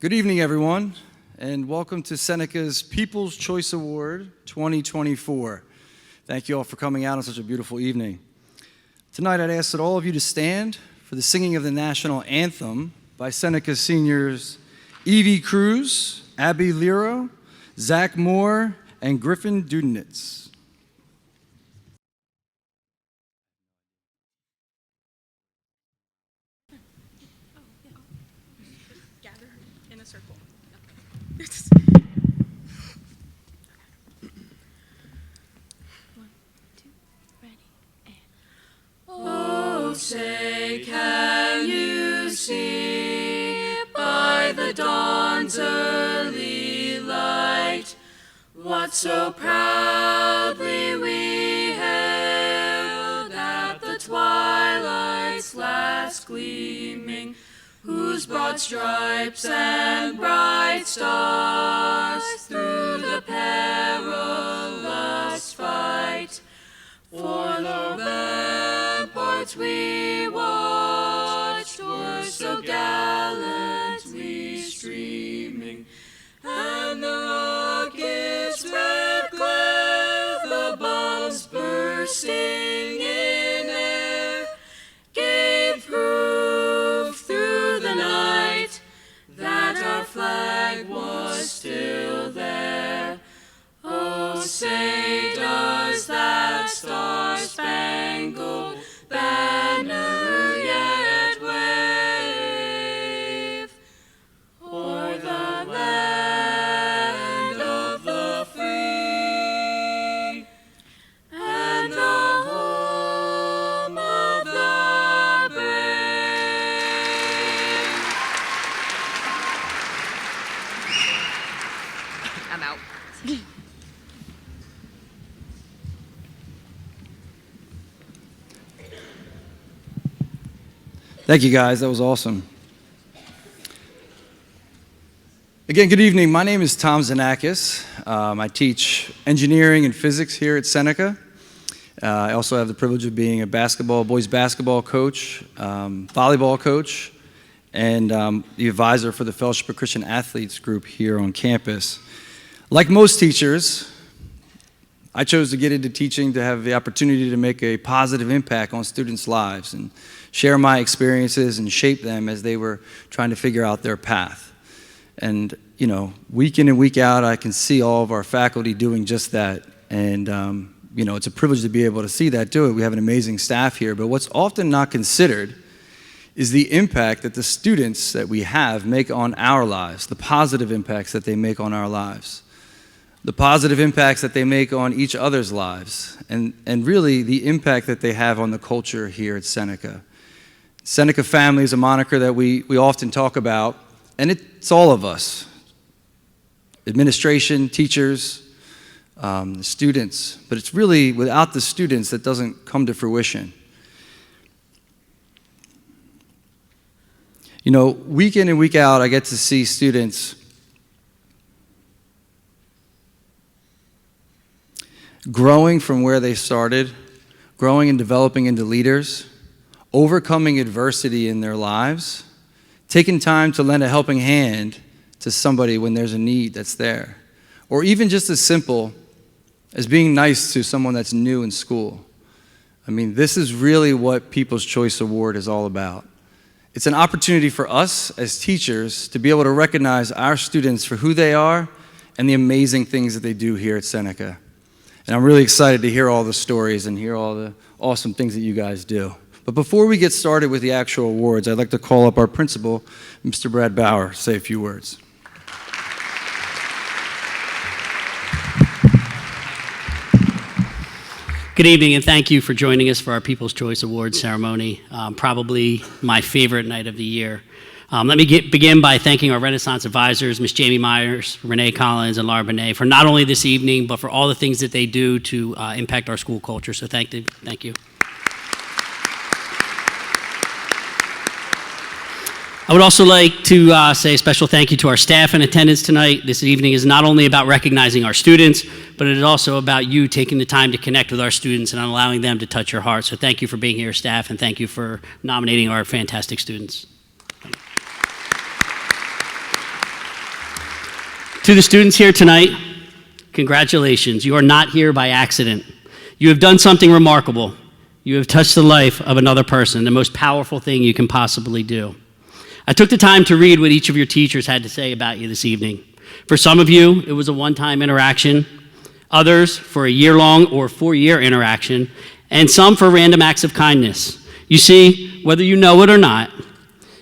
Good evening, everyone, and welcome to Seneca's People's Choice Award 2024. Thank you all for coming out on such a beautiful evening. Tonight, I'd ask that all of you to stand for the singing of the national anthem by Seneca seniors Evie Cruz, Abby Lero, Zach Moore, and Griffin Dudenitz. Oh, say, can you see by the dawn's early light what so proudly we hailed at the twilight's last gleaming, whose broad stripes and bright stars through the perilous fight for the ramparts we watched were so gallantly streaming, and the rocket's red glare, the bombs bursting in air, gave proof through the night that our flag was still there. Oh, say, does that star-spangled banner yet wave o'er the land of the free and the home of the brave? I'm out. Thank you, guys. That was awesome. Again, good evening. My name is Tom Zanakis. I teach engineering and physics here at Seneca. I also have the privilege of being a boys basketball coach, volleyball coach, and the advisor for the Fellowship of Christian Athletes group here on campus. Like most teachers, I chose to get into teaching to have the opportunity to make a positive impact on students' lives and share my experiences and shape them as they were trying to figure out their path. And, week in and week out, I can see all of our faculty doing just that. And, it's a privilege to be able to see that do it. We have an amazing staff here. But what's often not considered is the impact that the students that we have make on our lives, the positive impacts that they make on our lives, the positive impacts that they make on each other's lives, and really the impact that they have on the culture here at Seneca. Seneca family is a moniker that we often talk about, and it's all of us. Administration, teachers, students, but it's really without the students that doesn't come to fruition. Week in and week out, I get to see students growing from where they started, growing and developing into leaders, overcoming adversity in their lives, taking time to lend a helping hand to somebody when there's a need that's there, or even just as simple as being nice to someone that's new in school. This is really what People's Choice Award is all about. It's an opportunity for us as teachers to be able to recognize our students for who they are and the amazing things that they do here at Seneca. And I'm really excited to hear all the stories and hear all the awesome things that you guys do. But before we get started with the actual awards, I'd like to call up our principal, Mr. Brad Bauer, to say a few words. Good evening, and thank you for joining us for our People's Choice Awards ceremony, probably my favorite night of the year. Let me begin by thanking our Renaissance advisors, Ms. Jamie Myers, Renee Collins, and Laura Benet, for not only this evening, but for all the things that they do to impact our school culture. So thank you. I would also like to say a special thank you to our staff in attendance tonight. This evening is not only about recognizing our students, but it is also about you taking the time to connect with our students and allowing them to touch your heart. So thank you for being here, staff, and thank you for nominating our fantastic students. To the students here tonight, congratulations. You are not here by accident. You have done something remarkable. You have touched the life of another person, the most powerful thing you can possibly do. I took the time to read what each of your teachers had to say about you this evening. For some of you, it was a one-time interaction, others for a year-long or 4-year interaction, and some for random acts of kindness. You see, whether you know it or not,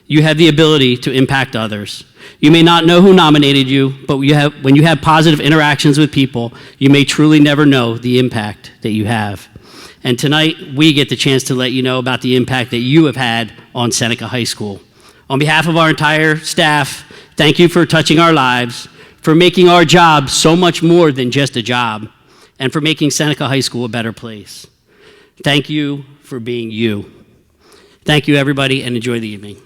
you have the ability to impact others. You may not know who nominated you, but when you have positive interactions with people, you may truly never know the impact that you have. And tonight, we get the chance to let you know about the impact that you have had on Seneca High School. On behalf of our entire staff, thank you for touching our lives, for making our job so much more than just a job, and for making Seneca High School a better place. Thank you for being you. Thank you, everybody, and enjoy the evening.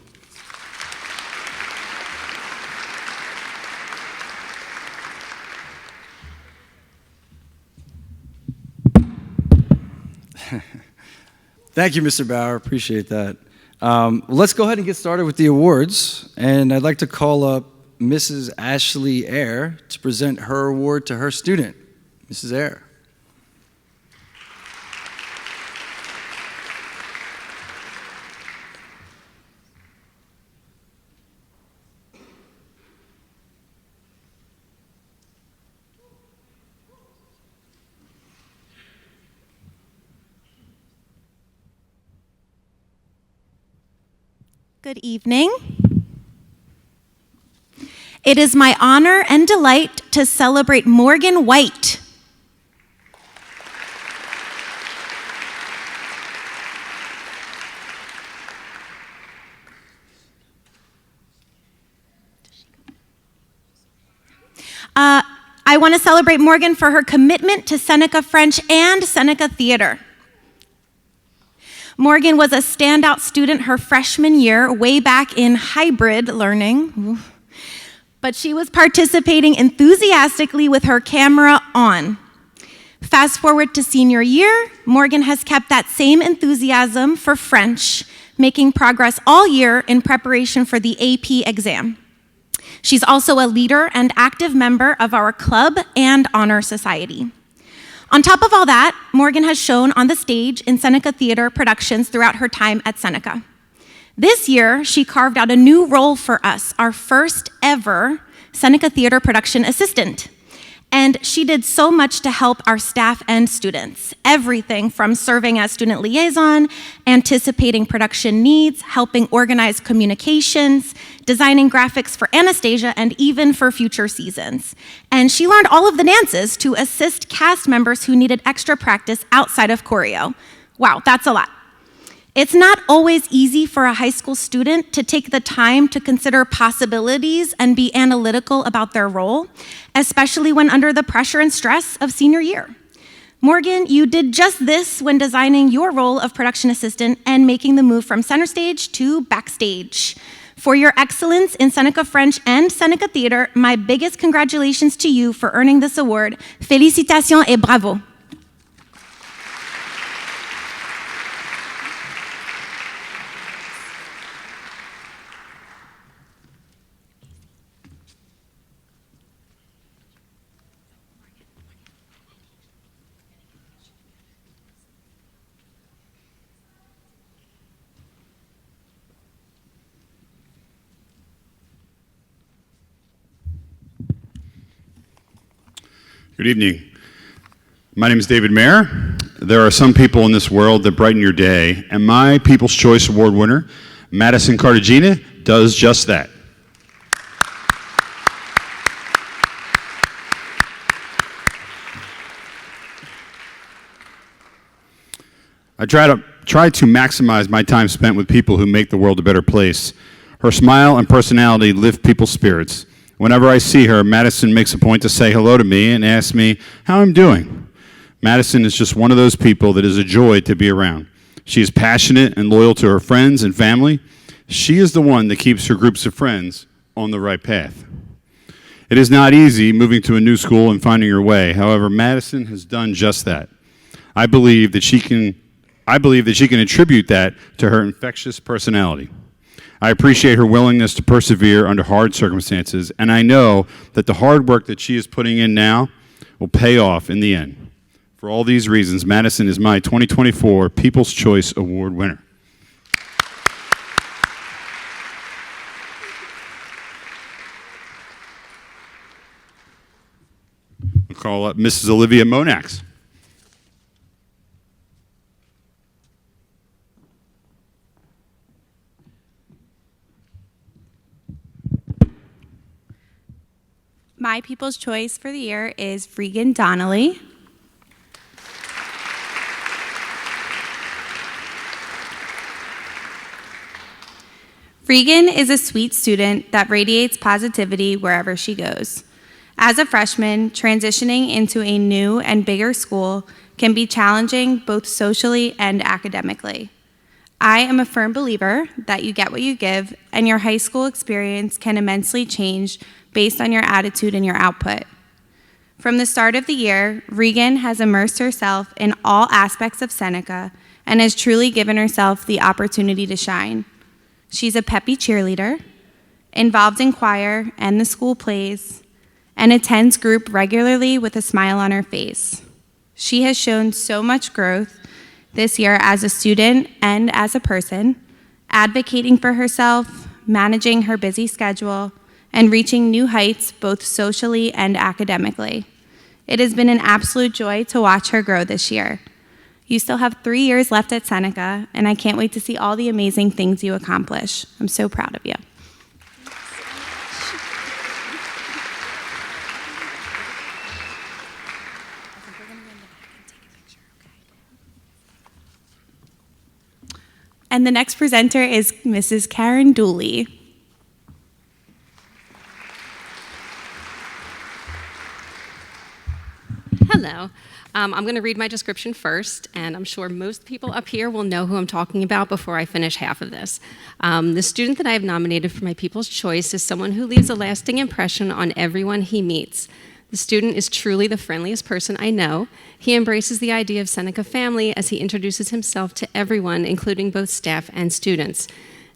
Thank you, Mr. Bauer. Appreciate that. Let's go ahead and get started with the awards. And I'd like to call up Mrs. Ashley Eyre to present her award to her student. Mrs. Eyre. Good evening. It is my honor and delight to celebrate Morgan White. I want to celebrate Morgan for her commitment to Seneca French and Seneca Theater. Morgan was a standout student her freshman year, way back in hybrid learning, but she was participating enthusiastically with her camera on. Fast forward to senior year, Morgan has kept that same enthusiasm for French, making progress all year in preparation for the AP exam. She's also a leader and active member of our club and honor society. On top of all that, Morgan has shown on the stage in Seneca Theater productions throughout her time at Seneca. This year, she carved out a new role for us, our first ever Seneca Theater production assistant. And she did so much to help our staff and students. Everything from serving as student liaison, anticipating production needs, helping organize communications, designing graphics for Anastasia, and even for future seasons. And she learned all of the dances to assist cast members who needed extra practice outside of choreo. Wow, that's a lot. It's not always easy for a high school student to take the time to consider possibilities and be analytical about their role, especially when under the pressure and stress of senior year. Morgan, you did just this when designing your role of production assistant and making the move from center stage to backstage. For your excellence in Seneca French and Seneca Theater, my biggest congratulations to you for earning this award. Félicitations et bravo. Good evening. My name is David Mayer. There are some people in this world that brighten your day, and my People's Choice Award winner, Madison Cartagena, does just that. I try to maximize my time spent with people who make the world a better place. Her smile and personality lift people's spirits. Whenever I see her, Madison makes a point to say hello to me and ask me how I'm doing. Madison is just one of those people that is a joy to be around. She is passionate and loyal to her friends and family. She is the one that keeps her groups of friends on the right path. It is not easy moving to a new school and finding your way. However, Madison has done just that. I believe that she can attribute that to her infectious personality. I appreciate her willingness to persevere under hard circumstances, and I know that the hard work that she is putting in now will pay off in the end. For all these reasons, Madison is my 2024 People's Choice Award winner. We'll call up Mrs. Olivia Monax. My People's Choice for the year is Regan Donnelly. Regan is a sweet student that radiates positivity wherever she goes. As a freshman, transitioning into a new and bigger school can be challenging both socially and academically. I am a firm believer that you get what you give, and your high school experience can immensely change based on your attitude and your output. From the start of the year, Regan has immersed herself in all aspects of Seneca and has truly given herself the opportunity to shine. She's a peppy cheerleader, involved in choir and the school plays, and attends group regularly with a smile on her face. She has shown so much growth this year as a student and as a person, advocating for herself, managing her busy schedule, and reaching new heights both socially and academically. It has been an absolute joy to watch her grow this year. You still have 3 years left at Seneca, and I can't wait to see all the amazing things you accomplish. I'm so proud of you. And the next presenter is Mrs. Karen Dooley. Hello. I'm going to read my description first, and I'm sure most people up here will know who I'm talking about before I finish half of this. The student that I have nominated for my People's Choice is someone who leaves a lasting impression on everyone he meets. The student is truly the friendliest person I know. He embraces the idea of Seneca family as he introduces himself to everyone, including both staff and students.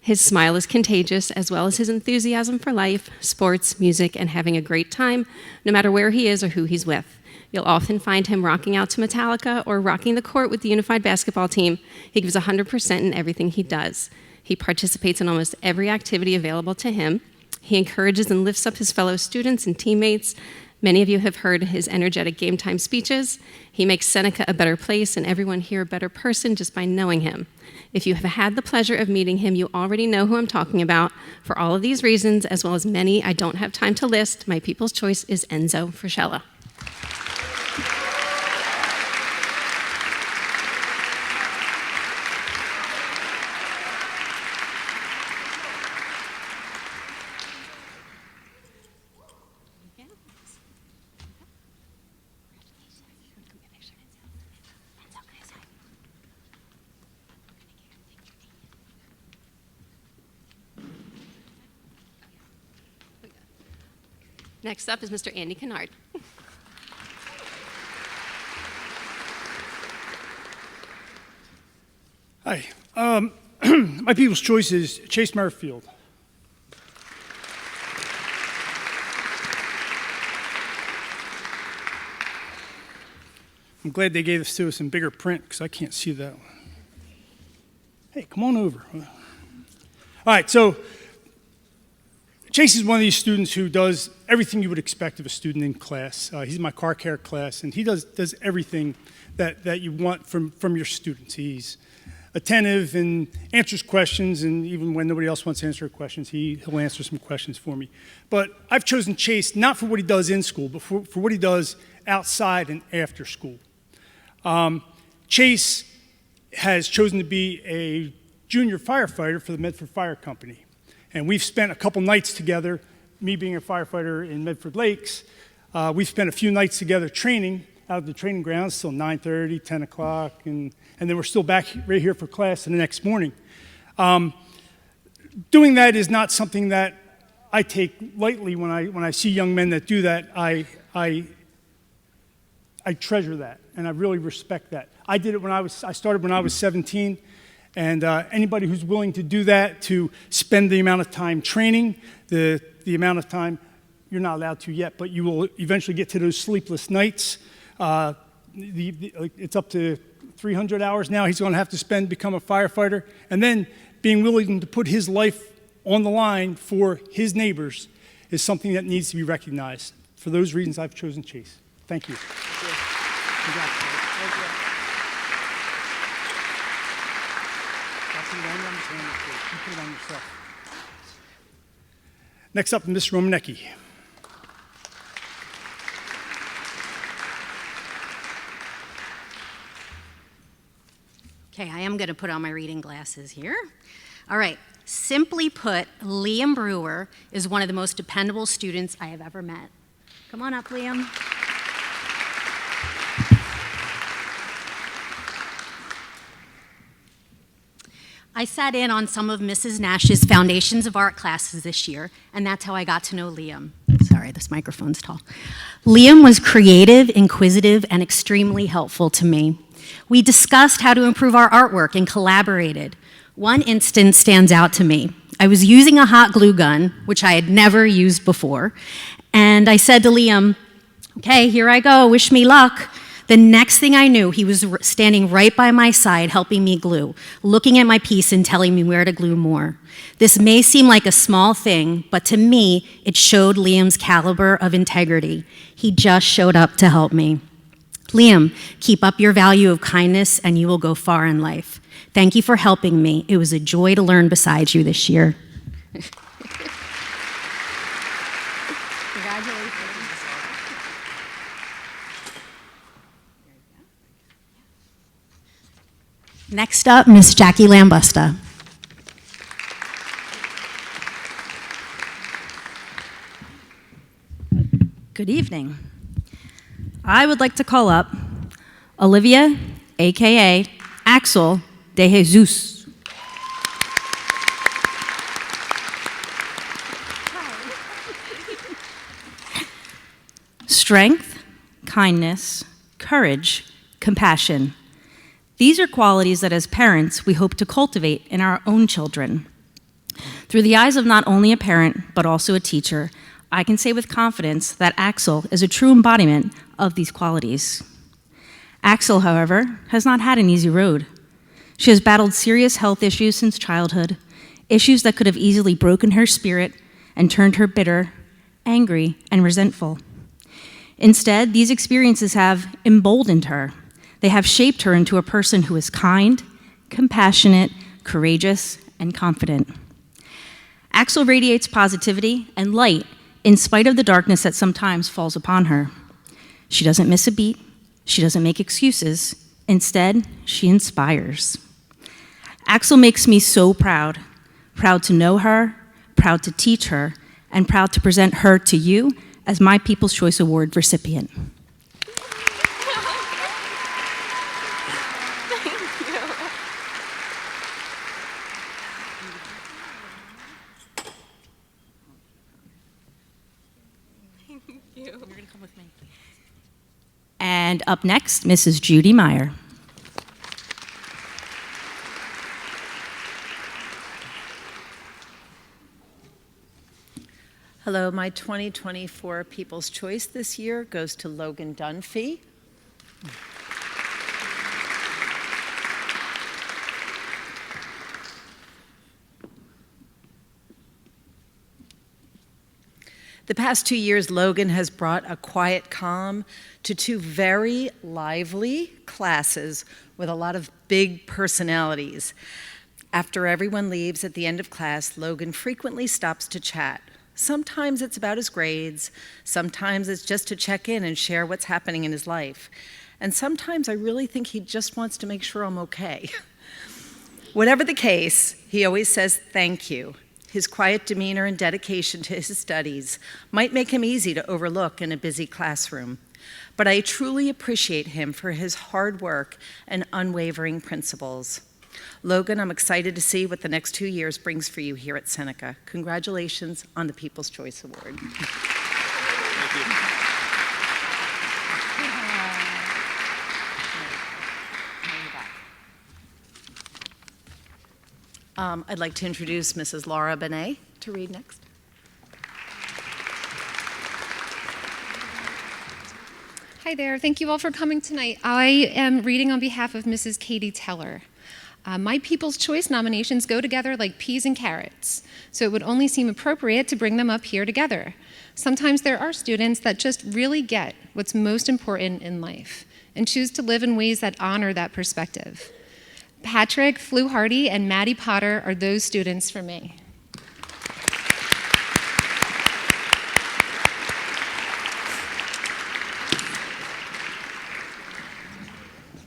His smile is contagious, as well as his enthusiasm for life, sports, music, and having a great time, no matter where he is or who he's with. You'll often find him rocking out to Metallica or rocking the court with the unified basketball team. He gives 100% in everything he does. He participates in almost every activity available to him. He encourages and lifts up his fellow students and teammates. Many of you have heard his energetic game time speeches. He makes Seneca a better place and everyone here a better person just by knowing him. If you have had the pleasure of meeting him, you already know who I'm talking about. For all of these reasons, as well as many I don't have time to list, my People's Choice is Enzo Frischella. Next up is Mr. Andy Kennard. Hi. My People's Choice is Chase Merrifield. I'm glad they gave this to us in bigger print because I can't see that one. Hey, come on over. All right, so Chase is one of these students who does everything you would expect of a student in class. He's in my car care class, and he does everything that you want from your students. He's attentive and answers questions, and even when nobody else wants to answer questions, he'll answer some questions for me. But I've chosen Chase not for what he does in school, but for what he does outside and after school. Chase has chosen to be a junior firefighter for the Medford Fire Company. And we've spent a couple nights together, me being a firefighter in Medford Lakes. We've spent a few nights together training out of the training grounds till 9:30, 10 o'clock, and then we're still back right here for class the next morning. Doing that is not something that I take lightly. When I see young men that do that, I treasure that, and I really respect that. I did it I started when I was 17, And anybody who's willing to do that, to spend the amount of time training, the amount of time, you're not allowed to yet, but you will eventually get to those sleepless nights. It's up to 300 hours now he's going to have to spend, become a firefighter. And then being willing to put his life on the line for his neighbors is something that needs to be recognized. For those reasons, I've chosen Chase. Thank you. Congrats. You put it on yourself. Next up, Ms. Romanecki. Okay, I am going to put on my reading glasses here. All right, simply put, Liam Brewer is one of the most dependable students I have ever met. Come on up, Liam. I sat in on some of Mrs. Nash's Foundations of Art classes this year, and that's how I got to know Liam. Sorry, this microphone's tall. Liam was creative, inquisitive, and extremely helpful to me. We discussed how to improve our artwork and collaborated. One instance stands out to me. I was using a hot glue gun, which I had never used before, and I said to Liam, "Okay, here I go, wish me luck." The next thing I knew, he was standing right by my side, helping me glue, looking at my piece and telling me where to glue more. This may seem like a small thing, but to me, it showed Liam's caliber of integrity. He just showed up to help me. Liam, keep up your value of kindness and you will go far in life. Thank you for helping me. It was a joy to learn beside you this year. Next up, Miss Jackie Lambusta. Good evening. I would like to call up Olivia, aka Axel de Jesus. Strength, kindness, courage, compassion. These are qualities that as parents we hope to cultivate in our own children. Through the eyes of not only a parent, but also a teacher, I can say with confidence that Axel is a true embodiment of these qualities. Axel, however, has not had an easy road. She has battled serious health issues since childhood, issues that could have easily broken her spirit and turned her bitter, angry, and resentful. Instead, these experiences have emboldened her. They have shaped her into a person who is kind, compassionate, courageous, and confident. Axel radiates positivity and light in spite of the darkness that sometimes falls upon her. She doesn't miss a beat. She doesn't make excuses. Instead, she inspires. Axel makes me so proud. Proud to know her, proud to teach her, and proud to present her to you as my People's Choice Award recipient. And up next, Mrs. Judy Meyer. Hello, my 2024 People's Choice this year goes to Logan Dunphy. The past 2 years, Logan has brought a quiet calm to two very lively classes with a lot of big personalities. After everyone leaves at the end of class, Logan frequently stops to chat. Sometimes it's about his grades, sometimes it's just to check in and share what's happening in his life. And sometimes I really think he just wants to make sure I'm okay. Whatever the case, he always says thank you. His quiet demeanor and dedication to his studies might make him easy to overlook in a busy classroom. But I truly appreciate him for his hard work and unwavering principles. Logan, I'm excited to see what the next 2 years brings for you here at Seneca. Congratulations on the People's Choice Award. I'd like to introduce Mrs. Laura Benet to read next. Hi there. Thank you all for coming tonight. I am reading on behalf of Mrs. Katie Teller. My People's Choice nominations go together like peas and carrots, so it would only seem appropriate to bring them up here together. Sometimes there are students that just really get what's most important in life and choose to live in ways that honor that perspective. Patrick Fluharty and Maddie Potter are those students for me.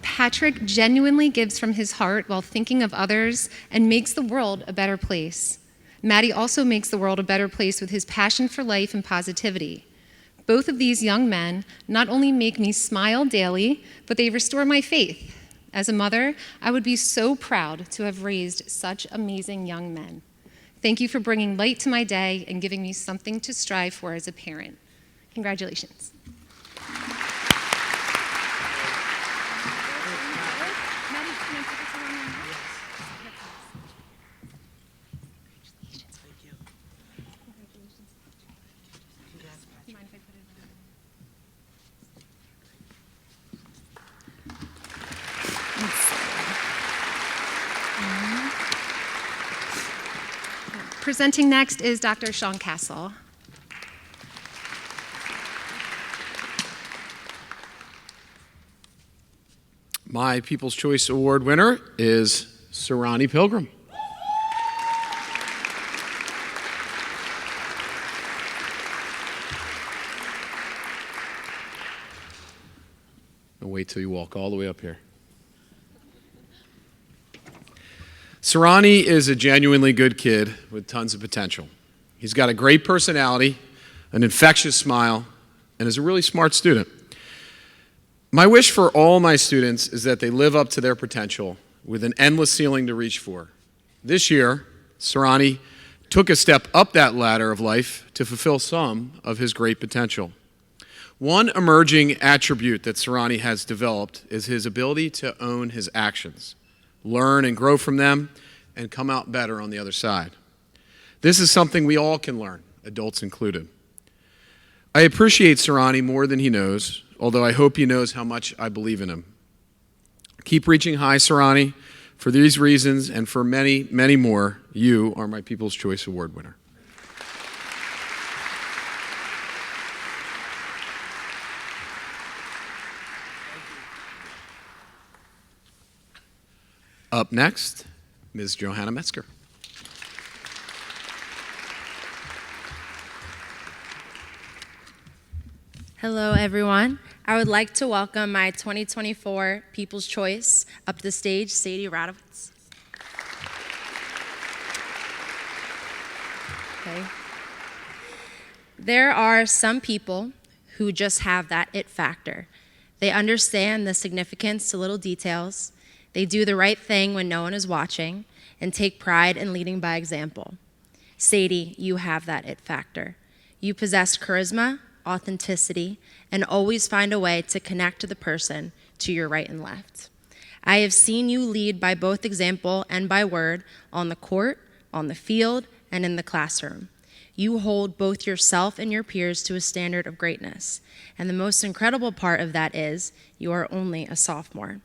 Patrick genuinely gives from his heart while thinking of others and makes the world a better place. Maddie also makes the world a better place with his passion for life and positivity. Both of these young men not only make me smile daily, but they restore my faith. As a mother, I would be so proud to have raised such amazing young men. Thank you for bringing light to my day and giving me something to strive for as a parent. Congratulations. Presenting next is Dr. Sean Castle. My People's Choice Award winner is Sarani Pilgrim. And wait till you walk all the way up here. Sarani is a genuinely good kid with tons of potential. He's got a great personality, an infectious smile, and is a really smart student. My wish for all my students is that they live up to their potential with an endless ceiling to reach for. This year, Sarani took a step up that ladder of life to fulfill some of his great potential. One emerging attribute that Sarani has developed is his ability to own his actions, learn and grow from them, and come out better on the other side. This is something we all can learn, adults included. I appreciate Sarani more than he knows, although I hope he knows how much I believe in him. Keep reaching high, Sarani. For these reasons and for many, many more, you are my People's Choice Award winner. Up next, Ms. Johanna Metzger. Hello, everyone. I would like to welcome my 2024 People's Choice up the stage, Sadie Radowitz. Okay. There are some people who just have that it factor. They understand the significance to little details. They do the right thing when no one is watching and take pride in leading by example. Sadie, you have that it factor. You possess charisma, authenticity, and always find a way to connect to the person to your right and left. I have seen you lead by both example and by word on the court, on the field, and in the classroom. You hold both yourself and your peers to a standard of greatness. And the most incredible part of that is you are only a sophomore.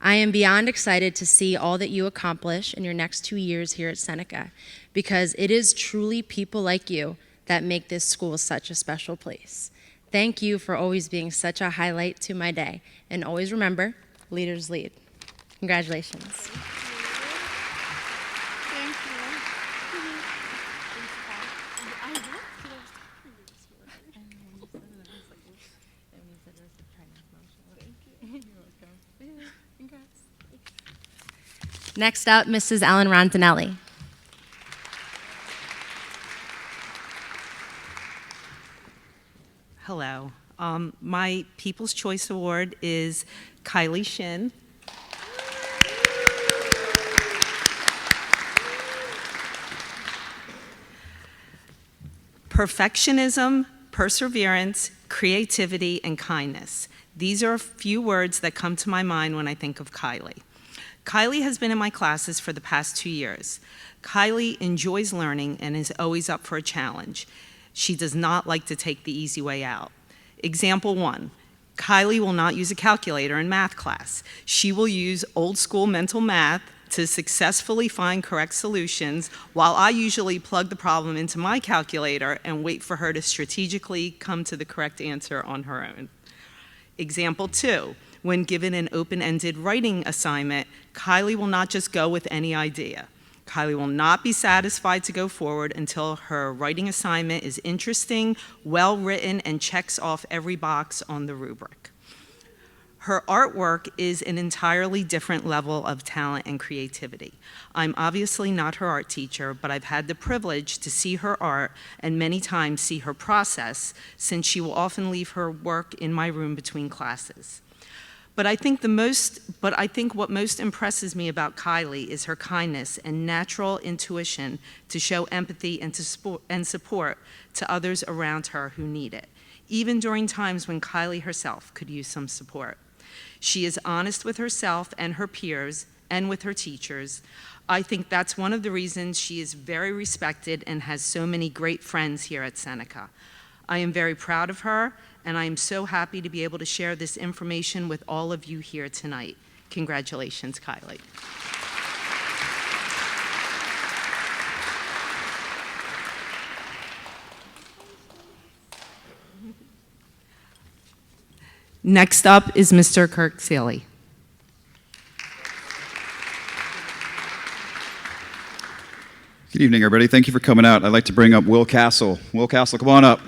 I am beyond excited to see all that you accomplish in your next 2 years here at Seneca, because it is truly people like you that make this school such a special place. Thank you for always being such a highlight to my day. And always remember, leaders lead. Congratulations. Next up, Mrs. Ellen Rondinelli. Hello. My People's Choice Award is Kylie Shin. Perfectionism, perseverance, creativity, and kindness. These are a few words that come to my mind when I think of Kylie. Kylie has been in my classes for the past 2 years. Kylie enjoys learning and is always up for a challenge. She does not like to take the easy way out. Example 1, Kylie will not use a calculator in math class. She will use old school mental math to successfully find correct solutions, while I usually plug the problem into my calculator and wait for her to strategically come to the correct answer on her own. Example 2, when given an open-ended writing assignment, Kylie will not just go with any idea. Kylie will not be satisfied to go forward until her writing assignment is interesting, well-written, and checks off every box on the rubric. Her artwork is an entirely different level of talent and creativity. I'm obviously not her art teacher, but I've had the privilege to see her art and many times see her process, since she will often leave her work in my room between classes. But I think what most impresses me about Kylie is her kindness and natural intuition to show empathy and support to others around her who need it, even during times when Kylie herself could use some support. She is honest with herself and her peers and with her teachers. I think that's one of the reasons she is very respected and has so many great friends here at Seneca. I am very proud of her, and I am so happy to be able to share this information with all of you here tonight. Congratulations, Kylie. Next up is Mr. Kirk Seeley. Good evening, everybody. Thank you for coming out. I'd like to bring up Will Castle. Will Castle, come on up.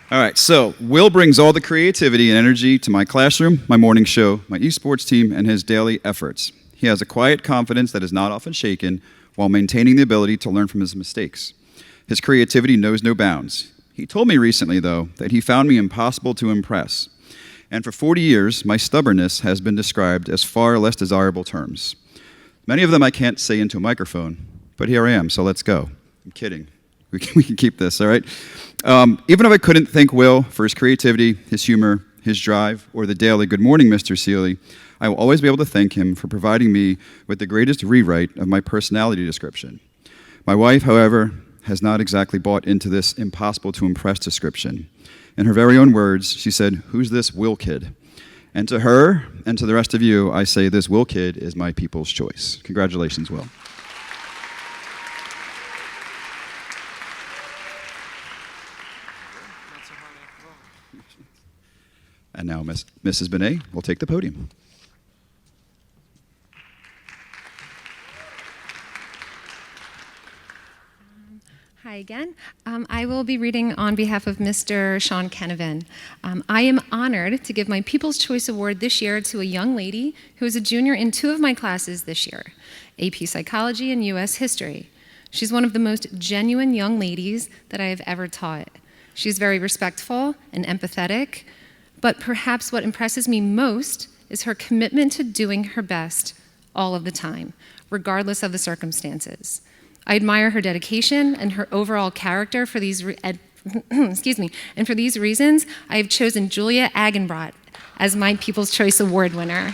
All right, so Will brings all the creativity and energy to my classroom, my morning show, my esports team, and his daily efforts. He has a quiet confidence that is not often shaken while maintaining the ability to learn from his mistakes. His creativity knows no bounds. He told me recently, though, that he found me impossible to impress. And for 40 years, my stubbornness has been described as far less desirable terms. Many of them I can't say into a microphone, but here I am, so let's go. I'm kidding. We can keep this, all right? Even if I couldn't thank Will for his creativity, his humor, his drive, or the daily "Good morning, Mr. Seeley," I will always be able to thank him for providing me with the greatest rewrite of my personality description. My wife, however, has not exactly bought into this impossible to impress description. In her very own words, she said, "Who's this Will kid?" And to her and to the rest of you, I say this Will kid is my people's choice. Congratulations, Will. And now Mrs. Benet will take the podium. Hi again. I will be reading on behalf of Mr. Sean Kenevin. I am honored to give my People's Choice Award this year to a young lady who is a junior in 2 of my classes this year, AP Psychology and US History. She's one of the most genuine young ladies that I have ever taught. She's very respectful and empathetic, but perhaps what impresses me most is her commitment to doing her best all of the time, regardless of the circumstances. I admire her dedication and her overall character for these and for these reasons, I have chosen Julia Agenbrot as my People's Choice Award winner.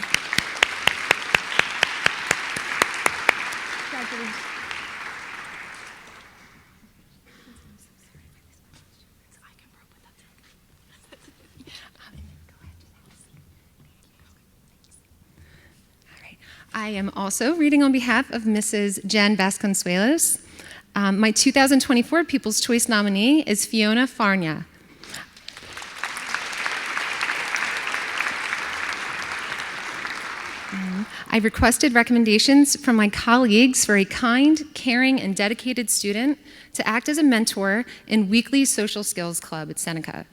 I am also reading on behalf of Mrs. Jen Vasconcelos. My 2024 People's Choice nominee is Fiona Farnia. I requested recommendations from my colleagues for a kind, caring, and dedicated student to act as a mentor in weekly social skills club at Seneca.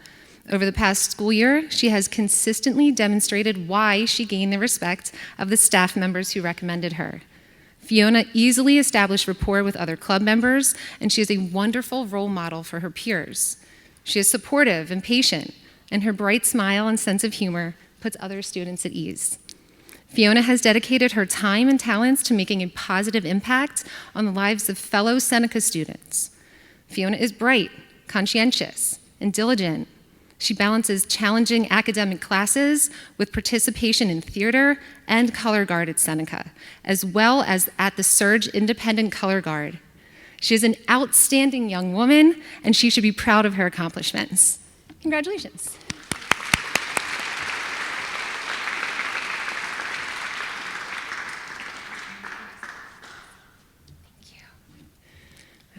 Over the past school year, she has consistently demonstrated why she gained the respect of the staff members who recommended her. Fiona easily established rapport with other club members, and she is a wonderful role model for her peers. She is supportive and patient, and her bright smile and sense of humor puts other students at ease. Fiona has dedicated her time and talents to making a positive impact on the lives of fellow Seneca students. Fiona is bright, conscientious, and diligent. She balances challenging academic classes with participation in theater and color guard at Seneca, as well as at the Surge Independent Color Guard. She is an outstanding young woman, and she should be proud of her accomplishments. Congratulations.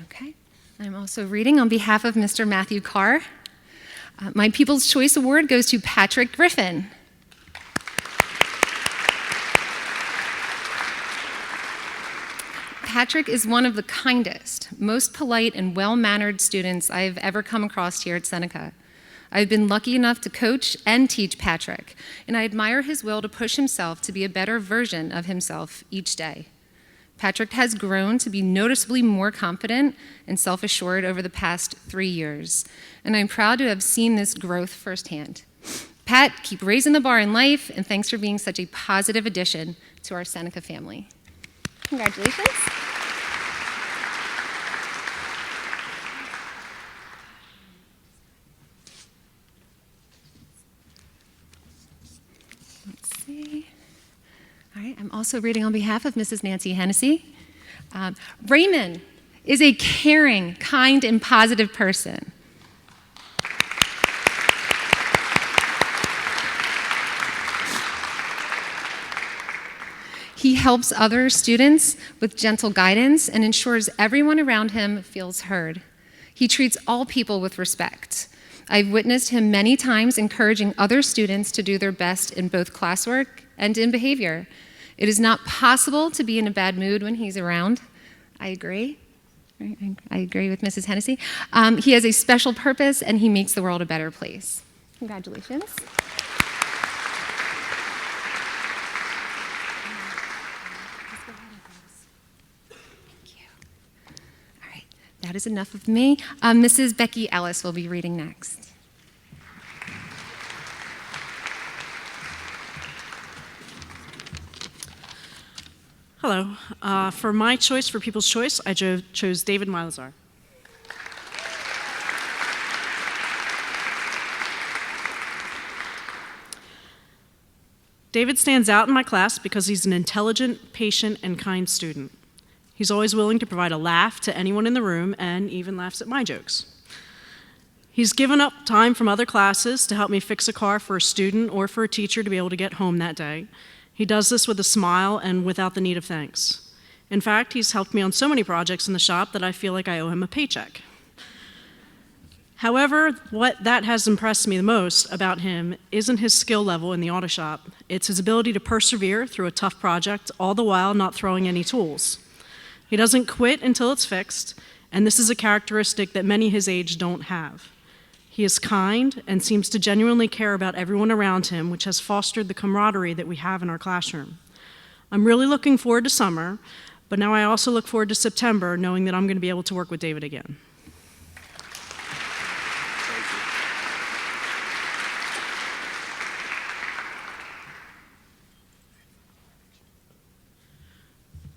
Okay, I'm also reading on behalf of Mr. Matthew Carr. My People's Choice Award goes to Patrick Griffin. Patrick is one of the kindest, most polite, and well-mannered students I've ever come across here at Seneca. I've been lucky enough to coach and teach Patrick, and I admire his will to push himself to be a better version of himself each day. Patrick has grown to be noticeably more confident and self-assured over the past 3 years, and I'm proud to have seen this growth firsthand. Pat, keep raising the bar in life, and thanks for being such a positive addition to our Seneca family. Congratulations. Let's see. All right, I'm also reading on behalf of Mrs. Nancy Hennessy. Raymond is a caring, kind, and positive person. He helps other students with gentle guidance and ensures everyone around him feels heard. He treats all people with respect. I've witnessed him many times encouraging other students to do their best in both classwork and in behavior. It is not possible to be in a bad mood when he's around. I agree. I agree with Mrs. Hennessy. He has a special purpose, and he makes the world a better place. Congratulations. That is enough of me. Mrs. Becky Ellis will be reading next. Hello. For my choice, for People's Choice, I chose David Milazar. David stands out in my class because he's an intelligent, patient, and kind student. He's always willing to provide a laugh to anyone in the room and even laughs at my jokes. He's given up time from other classes to help me fix a car for a student or for a teacher to be able to get home that day. He does this with a smile and without the need of thanks. In fact, he's helped me on so many projects in the shop that I feel like I owe him a paycheck. However, what that has impressed me the most about him isn't his skill level in the auto shop. It's his ability to persevere through a tough project, all the while not throwing any tools. He doesn't quit until it's fixed, and this is a characteristic that many his age don't have. He is kind and seems to genuinely care about everyone around him, which has fostered the camaraderie that we have in our classroom. I'm really looking forward to summer, but now I also look forward to September, knowing that I'm going to be able to work with David again.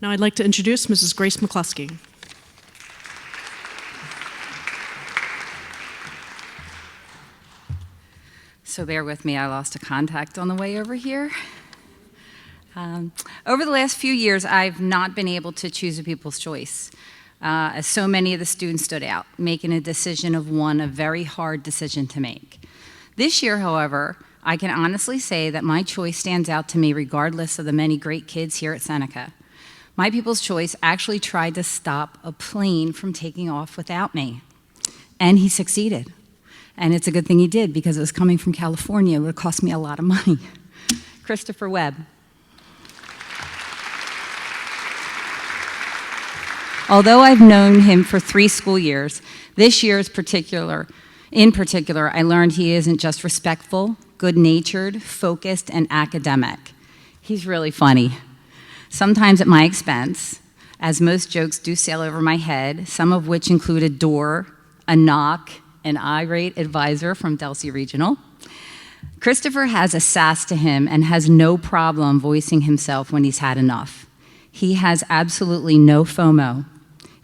Now I'd like to introduce Mrs. Grace McCluskey. So bear with me, I lost a contact on the way over here. Over the last few years, I've not been able to choose a People's Choice, as so many of the students stood out, making a decision of one, a very hard decision to make. This year, however, I can honestly say that my choice stands out to me regardless of the many great kids here at Seneca. My People's Choice actually tried to stop a plane from taking off without me, and he succeeded. And it's a good thing he did, because it was coming from California. It would have cost me a lot of money. Christopher Webb. Although I've known him for 3 school years, this year in particular, I learned he isn't just respectful, good-natured, focused, and academic. He's really funny. Sometimes at my expense, as most jokes do sail over my head, some of which include a door, a knock, an irate advisor from Delsey Regional. Christopher has a sass to him and has no problem voicing himself when he's had enough. He has absolutely no FOMO,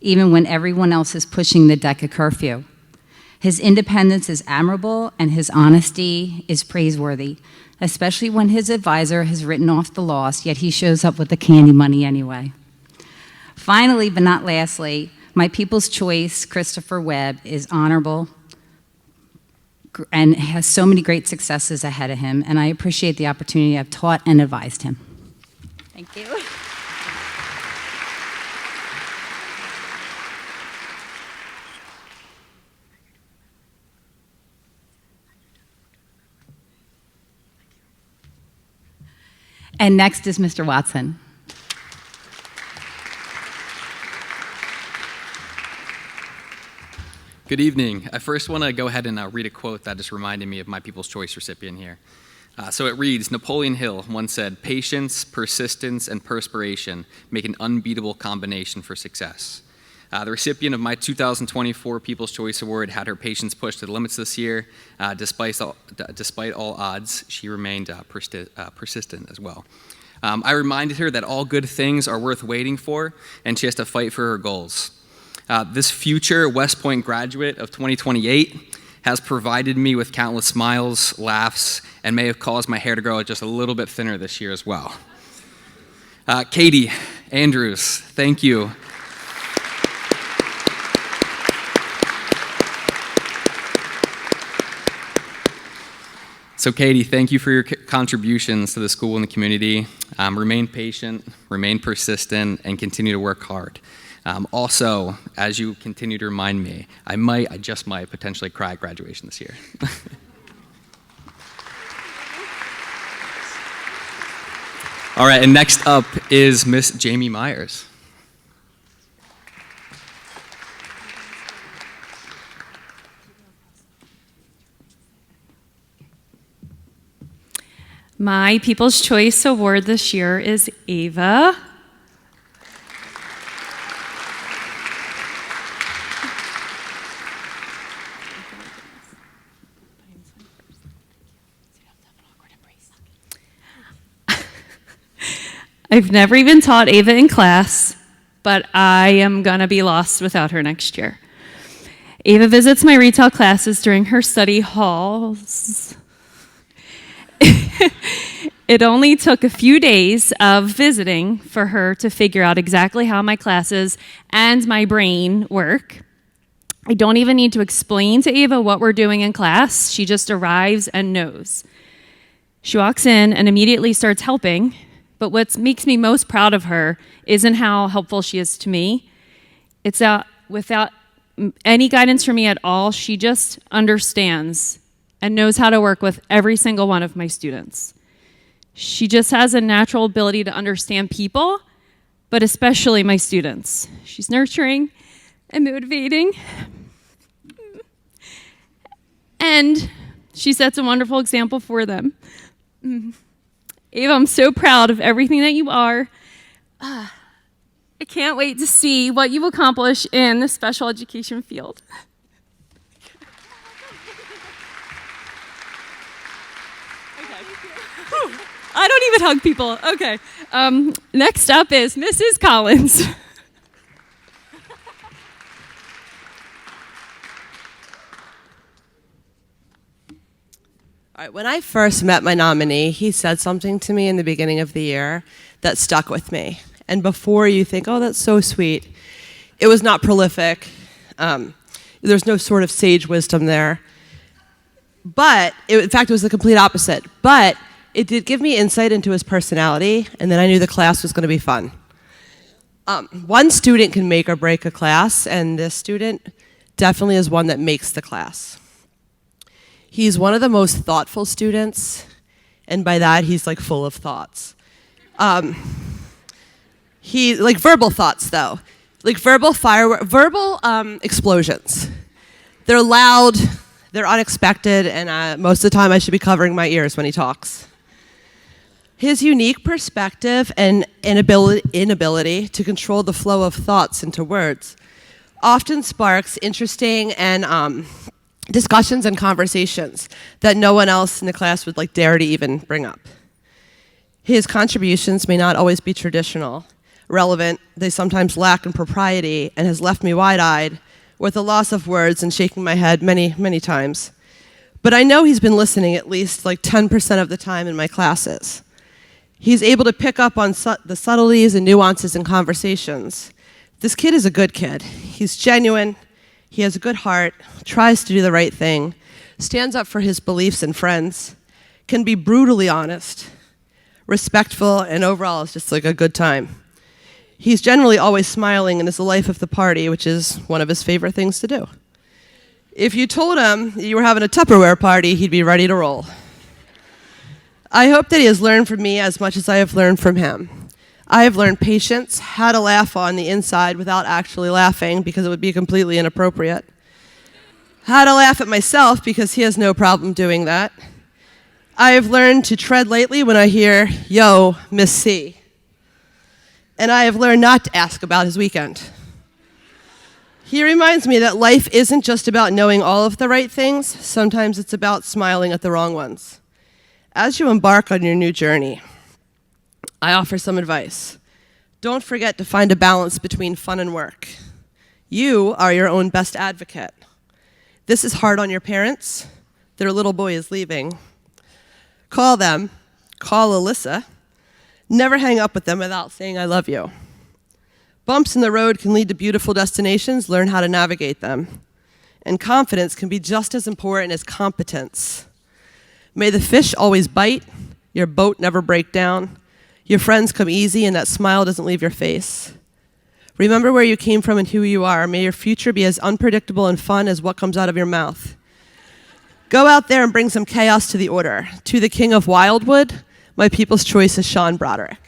even when everyone else is pushing the DECA curfew. His independence is admirable and his honesty is praiseworthy, especially when his advisor has written off the loss, yet he shows up with the candy money anyway. Finally, but not lastly, my People's Choice, Christopher Webb, is honorable and has so many great successes ahead of him, and I appreciate the opportunity I've taught and advised him. Thank you. And next is Mr. Watson. Good evening. I first want to go ahead and read a quote that just reminded me of my People's Choice recipient here. So it reads, Napoleon Hill once said, "Patience, persistence, and perspiration make an unbeatable combination for success." The recipient of my 2024 People's Choice Award had her patience pushed to the limits this year. Despite all odds, she remained persistent as well. I reminded her that all good things are worth waiting for, and she has to fight for her goals. This future West Point graduate of 2028 has provided me with countless smiles, laughs, and may have caused my hair to grow just a little bit thinner this year as well. Katie Andrews, thank you. So Katie, thank you for your contributions to the school and the community. Remain patient, remain persistent, and continue to work hard. Also, as you continue to remind me, I just might potentially cry at graduation this year. All right, and next up is Miss Jamie Myers. My People's Choice Award this year is Ava. I've never even taught Ava in class, but I am going to be lost without her next year. Ava visits my retail classes during her study halls. It only took a few days of visiting for her to figure out exactly how my classes and my brain work. I don't even need to explain to Ava what we're doing in class. She just arrives and knows. She walks in and immediately starts helping, but what makes me most proud of her isn't how helpful she is to me. It's that without any guidance from me at all, she just understands and knows how to work with every single one of my students. She just has a natural ability to understand people, but especially my students. She's nurturing and motivating. And she sets a wonderful example for them. Ava, I'm so proud of everything that you are. I can't wait to see what you accomplish in the special education field. I don't even hug people. Okay. Next up is Mrs. Collins. All right, when I first met my nominee, he said something to me in the beginning of the year that stuck with me. And before you think, oh, that's so sweet, it was not prolific. There's no sort of sage wisdom there. But, in fact, it was the complete opposite. But it did give me insight into his personality, and then I knew the class was going to be fun. One student can make or break a class, and this student definitely is one that makes the class. He's one of the most thoughtful students, and by that, he's like full of thoughts. He like verbal thoughts, though, like verbal explosions. They're loud, they're unexpected, and most of the time, I should be covering my ears when he talks. His unique perspective and inability to control the flow of thoughts into words often sparks interesting and discussions and conversations that no one else in the class would like dare to even bring up. His contributions may not always be traditional, relevant, they sometimes lack in propriety, and has left me wide-eyed with a loss of words and shaking my head many, many times. But I know he's been listening at least like 10% of the time in my classes. He's able to pick up on the subtleties and nuances in conversations. This kid is a good kid. He's genuine, he has a good heart, tries to do the right thing, stands up for his beliefs and friends, can be brutally honest, respectful, and overall is just like a good time. He's generally always smiling and is the life of the party, which is one of his favorite things to do. If you told him you were having a Tupperware party, he'd be ready to roll. I hope that he has learned from me as much as I have learned from him. I have learned patience, how to laugh on the inside without actually laughing because it would be completely inappropriate. How to laugh at myself because he has no problem doing that. I have learned to tread lightly when I hear, "Yo, Miss C." And I have learned not to ask about his weekend. He reminds me that life isn't just about knowing all of the right things. Sometimes it's about smiling at the wrong ones. As you embark on your new journey, I offer some advice. Don't forget to find a balance between fun and work. You are your own best advocate. This is hard on your parents. Their little boy is leaving. Call them. Call Alyssa. Never hang up with them without saying, "I love you." Bumps in the road can lead to beautiful destinations. Learn how to navigate them. And confidence can be just as important as competence. May the fish always bite, your boat never break down, your friends come easy, and that smile doesn't leave your face. Remember where you came from and who you are. May your future be as unpredictable and fun as what comes out of your mouth. Go out there and bring some chaos to the order. To the king of Wildwood, my people's choice is Sean Broderick.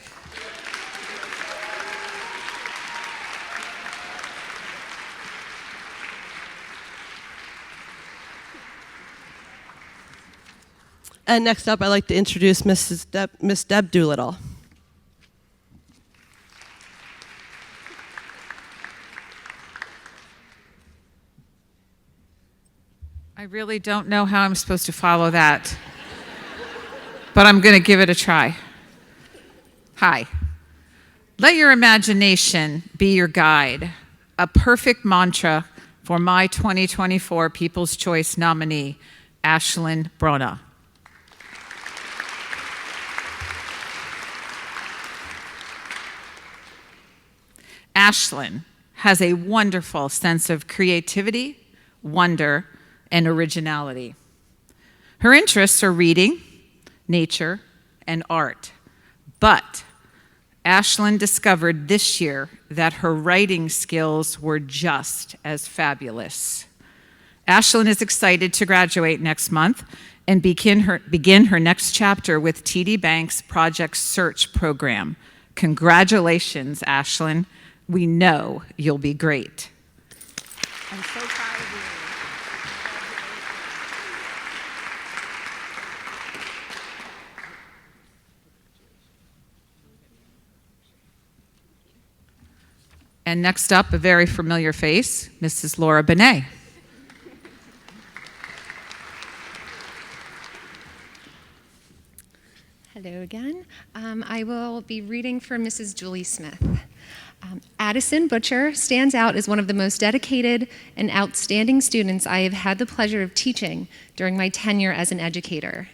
And next up, I'd like to introduce Miss Deb Doolittle. I really don't know how I'm supposed to follow that, but I'm going to give it a try. Hi. Let your imagination be your guide, a perfect mantra for my 2024 People's Choice nominee, Ashlyn Brona. Ashlyn has a wonderful sense of creativity, wonder, and originality. Her interests are reading, nature, and art. But Ashlyn discovered this year that her writing skills were just as fabulous. Ashlyn is excited to graduate next month and begin her next chapter with TD Bank's Project Search program. Congratulations, Ashlyn. We know you'll be great. I'm so proud of you. And next up, a very familiar face, Mrs. Laura Benet. Hello again. I will be reading for Mrs. Julie Smith. Addison Butcher stands out as one of the most dedicated and outstanding students I have had the pleasure of teaching during my tenure as an educator.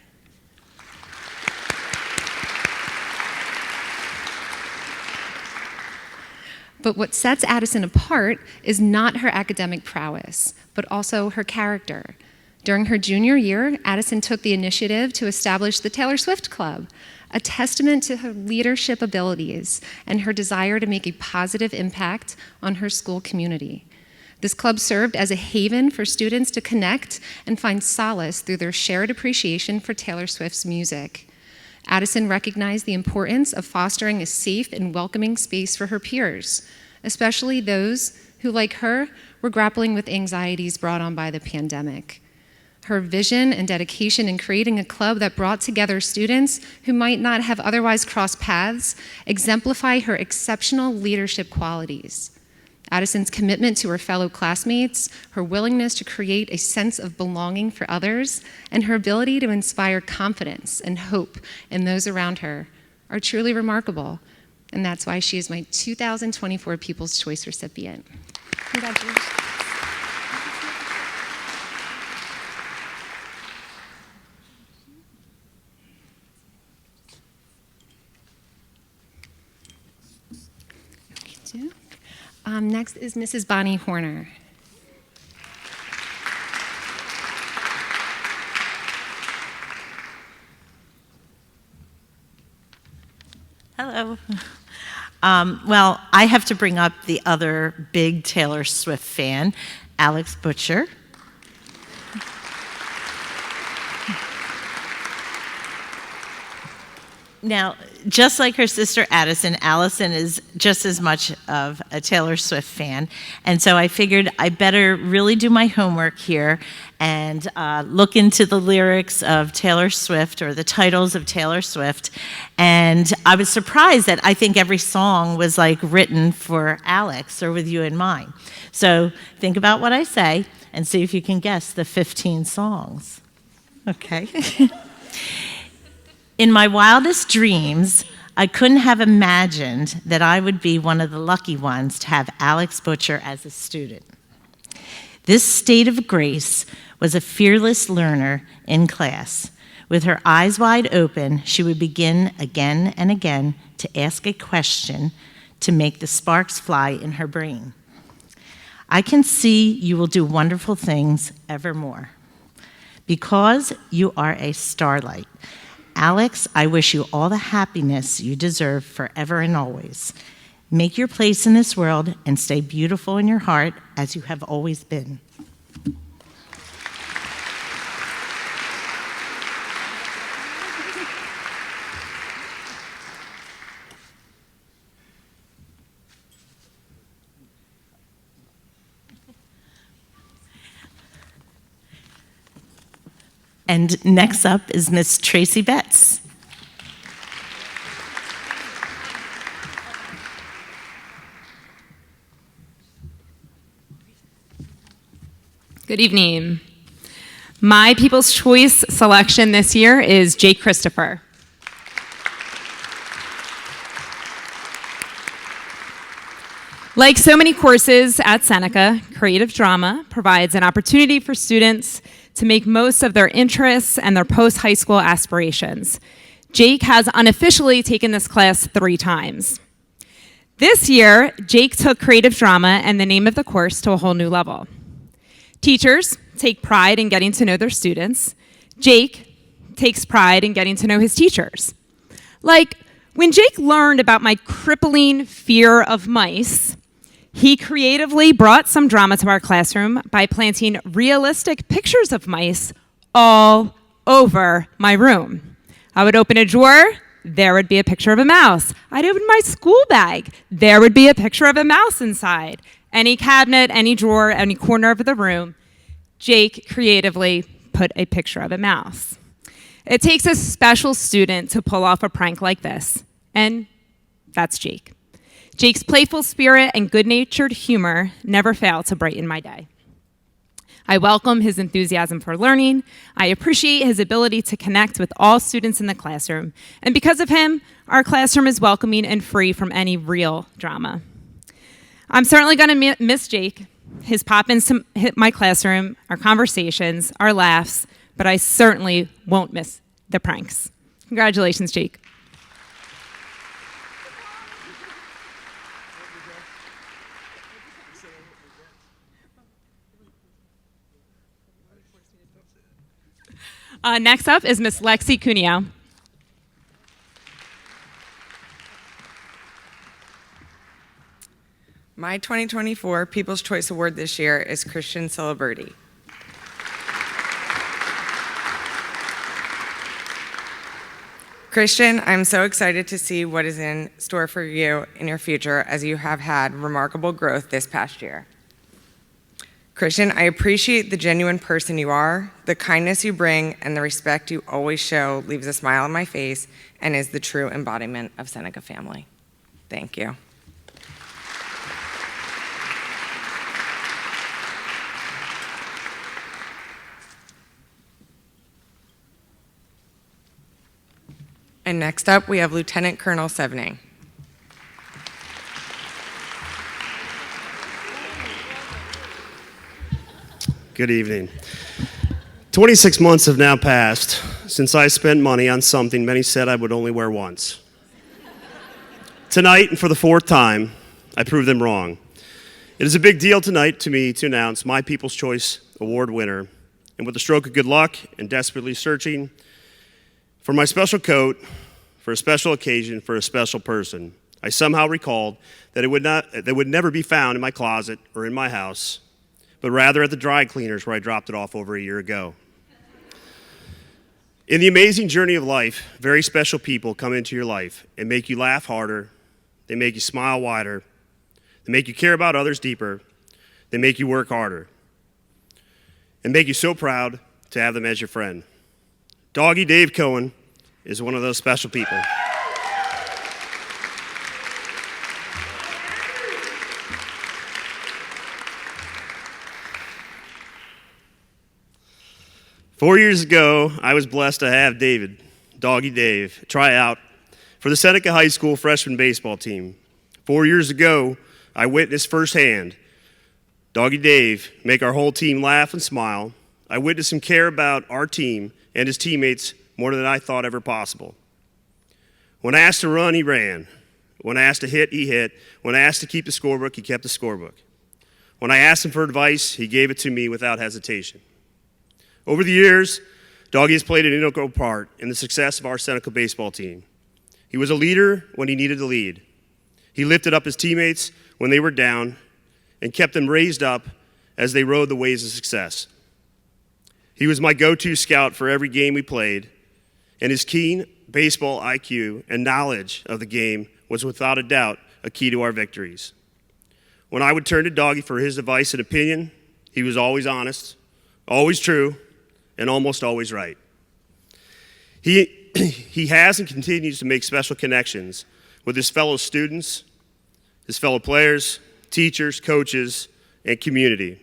But what sets Addison apart is not her academic prowess, but also her character. During her junior year, Addison took the initiative to establish the Taylor Swift Club, a testament to her leadership abilities and her desire to make a positive impact on her school community. This club served as a haven for students to connect and find solace through their shared appreciation for Taylor Swift's music. Addison recognized the importance of fostering a safe and welcoming space for her peers, especially those who, like her, were grappling with anxieties brought on by the pandemic. Her vision and dedication in creating a club that brought together students who might not have otherwise crossed paths exemplify her exceptional leadership qualities. Addison's commitment to her fellow classmates, her willingness to create a sense of belonging for others, and her ability to inspire confidence and hope in those around her are truly remarkable. And that's why she is my 2024 People's Choice recipient. Congratulations. Next is Mrs. Bonnie Horner. Hello. Well, I have to bring up the other big Taylor Swift fan, Alex Butcher. Now, just like her sister Addison, Allison is just as much of a Taylor Swift fan. And so I figured I better really do my homework here and look into the lyrics of Taylor Swift or the titles of Taylor Swift. And I was surprised that I think every song was like written for Alex or with you in mind. So think about what I say and see if you can guess the 15 songs. Okay. In my wildest dreams, I couldn't have imagined that I would be one of the lucky ones to have Alex Butcher as a student. This state of grace was a fearless learner in class. With her eyes wide open, she would begin again and again to ask a question to make the sparks fly in her brain. I can see you will do wonderful things evermore. Because you are a starlight, Alex, I wish you all the happiness you deserve forever and always. Make your place in this world and stay beautiful in your heart as you have always been. And next up is Miss Tracy Betts. Good evening. My People's Choice selection this year is Jake Christopher. Like so many courses at Seneca, creative drama provides an opportunity for students to make most of their interests and their post-high school aspirations. Jake has unofficially taken this class 3 times. This year, Jake took creative drama and the name of the course to a whole new level. Teachers take pride in getting to know their students. Jake takes pride in getting to know his teachers. Like, when Jake learned about my crippling fear of mice, he creatively brought some drama to our classroom by planting realistic pictures of mice all over my room. I would open a drawer, there would be a picture of a mouse. I'd open my school bag, there would be a picture of a mouse inside. Any cabinet, any drawer, any corner of the room, Jake creatively put a picture of a mouse. It takes a special student to pull off a prank like this, and that's Jake. Jake's playful spirit and good-natured humor never fail to brighten my day. I welcome his enthusiasm for learning. I appreciate his ability to connect with all students in the classroom. And because of him, our classroom is welcoming and free from any real drama. I'm certainly going to miss Jake, his pop-ins to hit my classroom, our conversations, our laughs, but I certainly won't miss the pranks. Congratulations, Jake. Next up is Miss Lexi Cuneo. My 2024 People's Choice Award this year is Christian Celebrity. Christian, I'm so excited to see what is in store for you in your future as you have had remarkable growth this past year. Christian, I appreciate the genuine person you are, the kindness you bring, and the respect you always show leaves a smile on my face and is the true embodiment of Seneca family. Thank you. And next up, we have Lieutenant Colonel Sevening. Good evening. 26 months have now passed since I spent money on something many said I would only wear once. Tonight, and for the 4th time, I proved them wrong. It is a big deal tonight to me to announce my People's Choice Award winner. And with a stroke of good luck and desperately searching for my special coat, for a special occasion, for a special person, I somehow recalled that it would never be found in my closet or in my house, but rather at the dry cleaners where I dropped it off over a year ago. In the amazing journey of life, very special people come into your life and make you laugh harder, they make you smile wider, they make you care about others deeper, they make you work harder, and make you so proud to have them as your friend. Doggy Dave Cohen is one of those special people. Four years ago, I was blessed to have David, Doggy Dave, try out for the Seneca High School freshman baseball team. 4 years ago, I witnessed firsthand Doggy Dave make our whole team laugh and smile. I witnessed him care about our team and his teammates more than I thought ever possible. When I asked to run, he ran. When I asked to hit, he hit. When I asked to keep the scorebook, he kept the scorebook. When I asked him for advice, he gave it to me without hesitation. Over the years, Doggy has played an integral part in the success of our Seneca baseball team. He was a leader when he needed to lead. He lifted up his teammates when they were down and kept them raised up as they rode the waves of success. He was my go-to scout for every game we played, and his keen baseball IQ and knowledge of the game was without a doubt a key to our victories. When I would turn to Doggy for his advice and opinion, he was always honest, always true, and almost always right. He has and continues to make special connections with his fellow students, his fellow players, teachers, coaches, and community.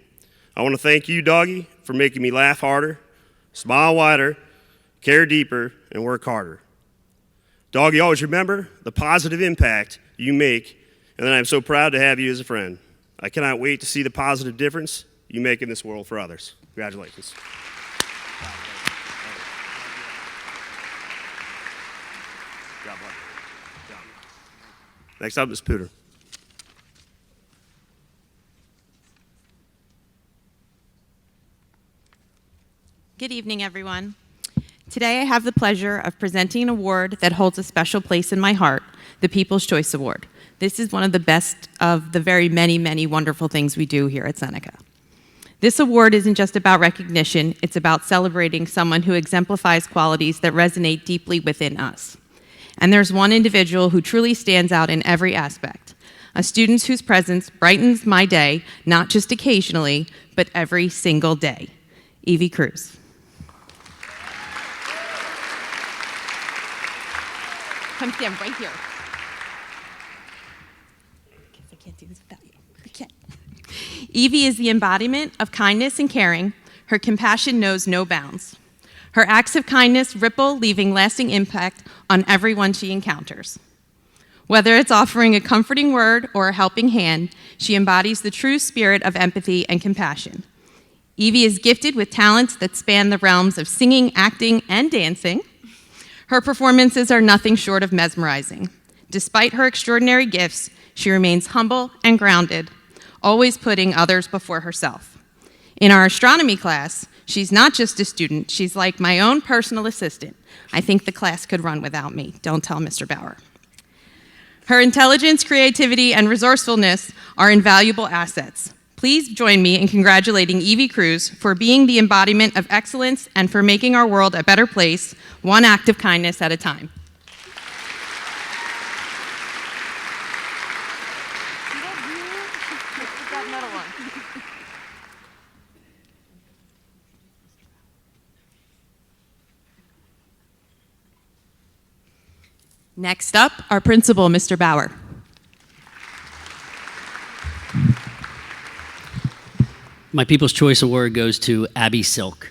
I want to thank you, Doggy, for making me laugh harder, smile wider, care deeper, and work harder. Doggy, always remember the positive impact you make, and that I'm so proud to have you as a friend. I cannot wait to see the positive difference you make in this world for others. Congratulations. Next up is Pooter. Good evening, everyone. Today I have the pleasure of presenting an award that holds a special place in my heart, the People's Choice Award. This is one of the best of the very many, many wonderful things we do here at Seneca. This award isn't just about recognition, it's about celebrating someone who exemplifies qualities that resonate deeply within us. And there's one individual who truly stands out in every aspect, a student whose presence brightens my day, not just occasionally, but every single day. Evie Cruz. Come stand right here. I can't do this without you. I can't. Evie is the embodiment of kindness and caring. Her compassion knows no bounds. Her acts of kindness ripple, leaving lasting impact on everyone she encounters. Whether it's offering a comforting word or a helping hand, she embodies the true spirit of empathy and compassion. Evie is gifted with talents that span the realms of singing, acting, and dancing. Her performances are nothing short of mesmerizing. Despite her extraordinary gifts, she remains humble and grounded, always putting others before herself. In our astronomy class, she's not just a student, she's like my own personal assistant. I think the class could run without me. Don't tell Mr. Bauer. Her intelligence, creativity, and resourcefulness are invaluable assets. Please join me in congratulating Evie Cruz for being the embodiment of excellence and for making our world a better place, one act of kindness at a time. Next up, our principal, Mr. Bauer. My People's Choice Award goes to Abby Silk.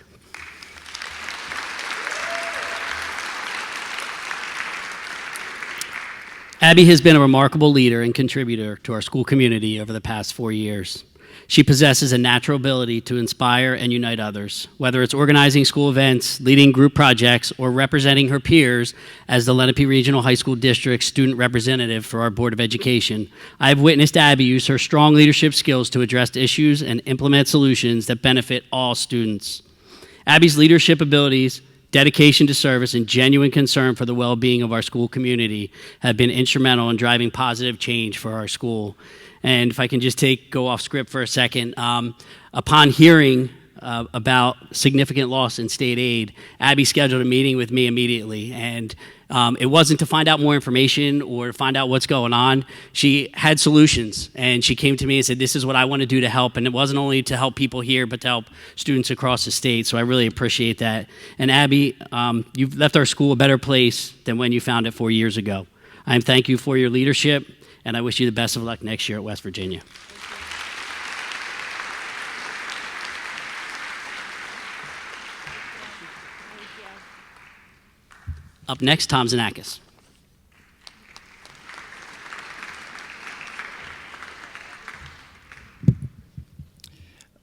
Abby has been a remarkable leader and contributor to our school community over the past 4 years. She possesses a natural ability to inspire and unite others, whether it's organizing school events, leading group projects, or representing her peers as the Lenape Regional High School District student representative for our Board of Education. I have witnessed Abby use her strong leadership skills to address issues and implement solutions that benefit all students. Abby's leadership abilities, dedication to service, and genuine concern for the well-being of our school community have been instrumental in driving positive change for our school. And if I can just go off script for a second, upon hearing about significant loss in state aid, Abby scheduled a meeting with me immediately. And it wasn't to find out more information or to find out what's going on. She had solutions, and she came to me and said, this is what I want to do to help. And it wasn't only to help people here, but to help students across the state. So I really appreciate that. And Abby, you've left our school a better place than when you found it 4 years ago. I thank you for your leadership, and I wish you the best of luck next year at West Virginia. Up next, Tom Zanakis.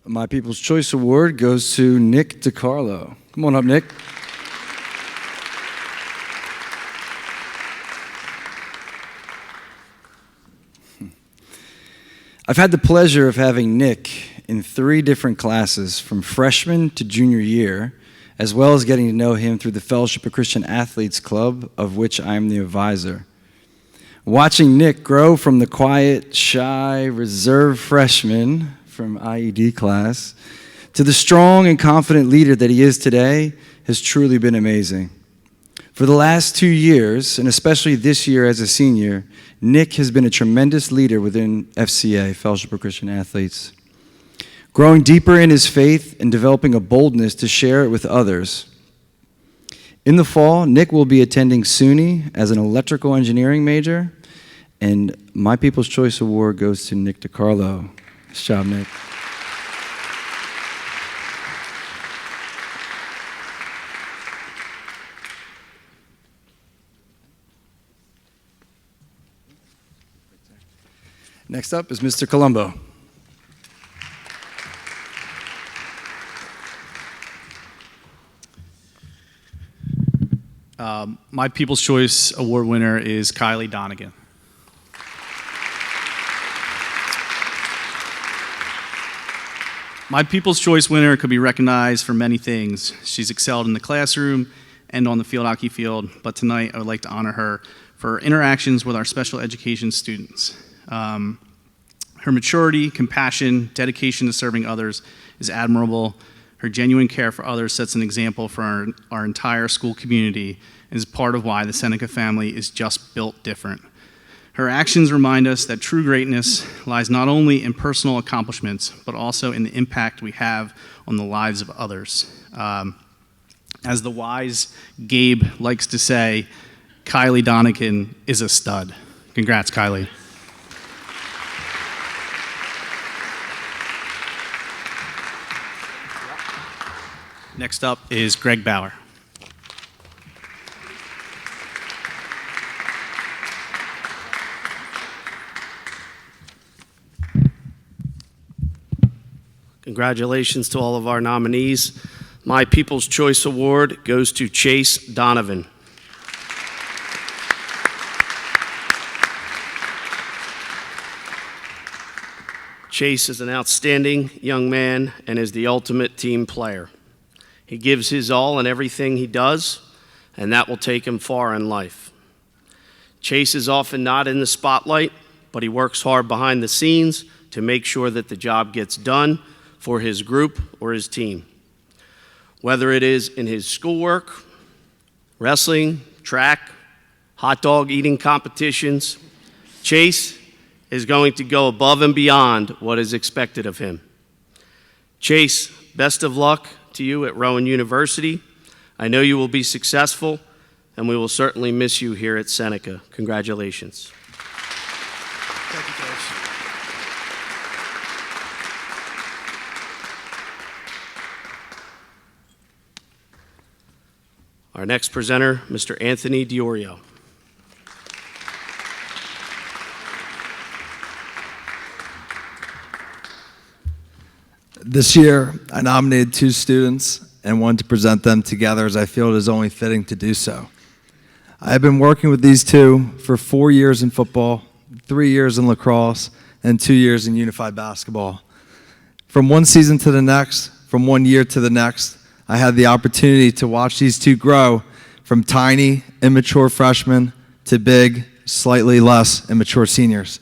My People's Choice Award goes to Nick DiCarlo. Come on up, Nick. I've had the pleasure of having Nick in 3 different classes from freshman to junior year, as well as getting to know him through the Fellowship of Christian Athletes Club, of which I'm the advisor. Watching Nick grow from the quiet, shy, reserved freshman from IED class to the strong and confident leader that he is today has truly been amazing. For the last 2 years, and especially this year as a senior, Nick has been a tremendous leader within FCA, Fellowship of Christian Athletes, growing deeper in his faith and developing a boldness to share it with others. In the fall, Nick will be attending SUNY as an electrical engineering major, and my People's Choice Award goes to Nick DiCarlo. Nice job, Nick. Next up is Mr. Colombo. My People's Choice Award winner is Kylie Donegan. My People's Choice winner could be recognized for many things. She's excelled in the classroom and on the field hockey field, but tonight I would like to honor her for her interactions with our special education students. Her maturity, compassion, dedication to serving others is admirable. Her genuine care for others sets an example for our entire school community and is part of why the Seneca family is just built different. Her actions remind us that true greatness lies not only in personal accomplishments, but also in the impact we have on the lives of others. As the wise Gabe likes to say, Kylie Donegan is a stud. Congrats, Kylie. Next up is Greg Bauer. Congratulations to all of our nominees. My People's Choice Award goes to Chase Donovan. Chase is an outstanding young man and is the ultimate team player. He gives his all in everything he does, and that will take him far in life. Chase is often not in the spotlight, but he works hard behind the scenes to make sure that the job gets done for his group or his team. Whether it is in his schoolwork, wrestling, track, hot dog eating competitions, Chase is going to go above and beyond what is expected of him. Chase, best of luck to you at Rowan University. I know you will be successful, and we will certainly miss you here at Seneca. Congratulations. Thank you, Coach. Our next presenter, Mr. Anthony Diorio. This year, I nominated 2 students and wanted to present them together as I feel it is only fitting to do so. I have been working with these 2 for 4 years in football, 3 years in lacrosse, and 2 years in unified basketball. From one season to the next, from one year to the next, I had the opportunity to watch these 2 grow from tiny, immature freshmen to big, slightly less immature seniors.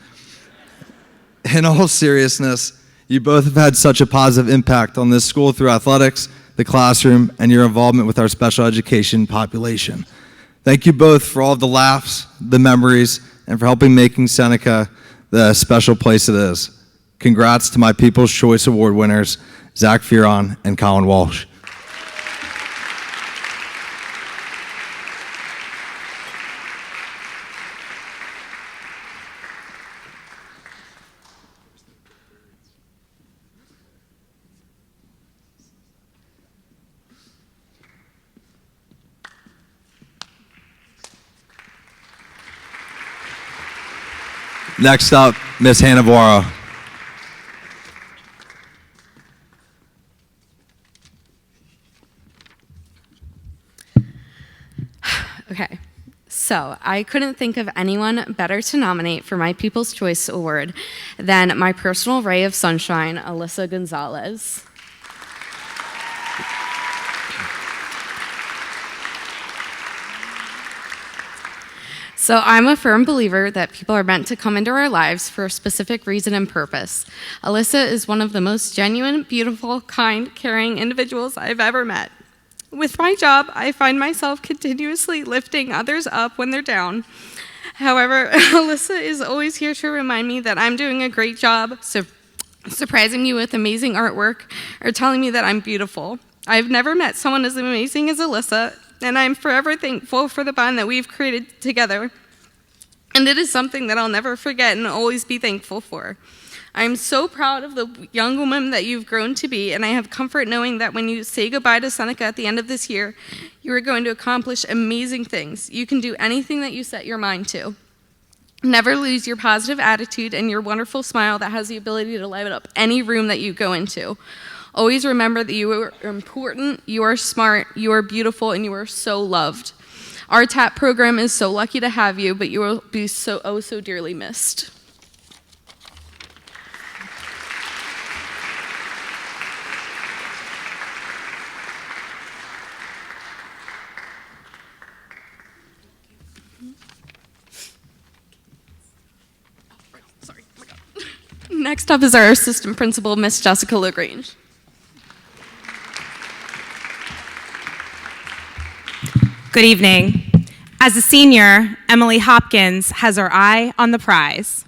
In all seriousness, you both have had such a positive impact on this school through athletics, the classroom, and your involvement with our special education population. Thank you both for all of the laughs, the memories, and for helping making Seneca the special place it is. Congrats to my People's Choice Award winners, Zach Fearon and Colin Walsh. Next up, Ms. Hannavaro. Okay, so I couldn't think of anyone better to nominate for my People's Choice Award than my personal ray of sunshine, Alyssa Gonzalez. So I'm a firm believer that people are meant to come into our lives for a specific reason and purpose. Alyssa is one of the most genuine, beautiful, kind, caring individuals I've ever met. With my job, I find myself continuously lifting others up when they're down. However, Alyssa is always here to remind me that I'm doing a great job, surprising me with amazing artwork, or telling me that I'm beautiful. I've never met someone as amazing as Alyssa, and I'm forever thankful for the bond that we've created together. And it is something that I'll never forget and always be thankful for. I'm so proud of the young woman that you've grown to be, and I have comfort knowing that when you say goodbye to Seneca at the end of this year, you are going to accomplish amazing things. You can do anything that you set your mind to. Never lose your positive attitude and your wonderful smile that has the ability to light up any room that you go into. Always remember that you are important, you are smart, you are beautiful, and you are so loved. Our TAP program is so lucky to have you, but you will be so dearly missed. Next up is our assistant principal, Miss Jessica LaGrange. Good evening. As a senior, Emily Hopkins has her eye on the prize.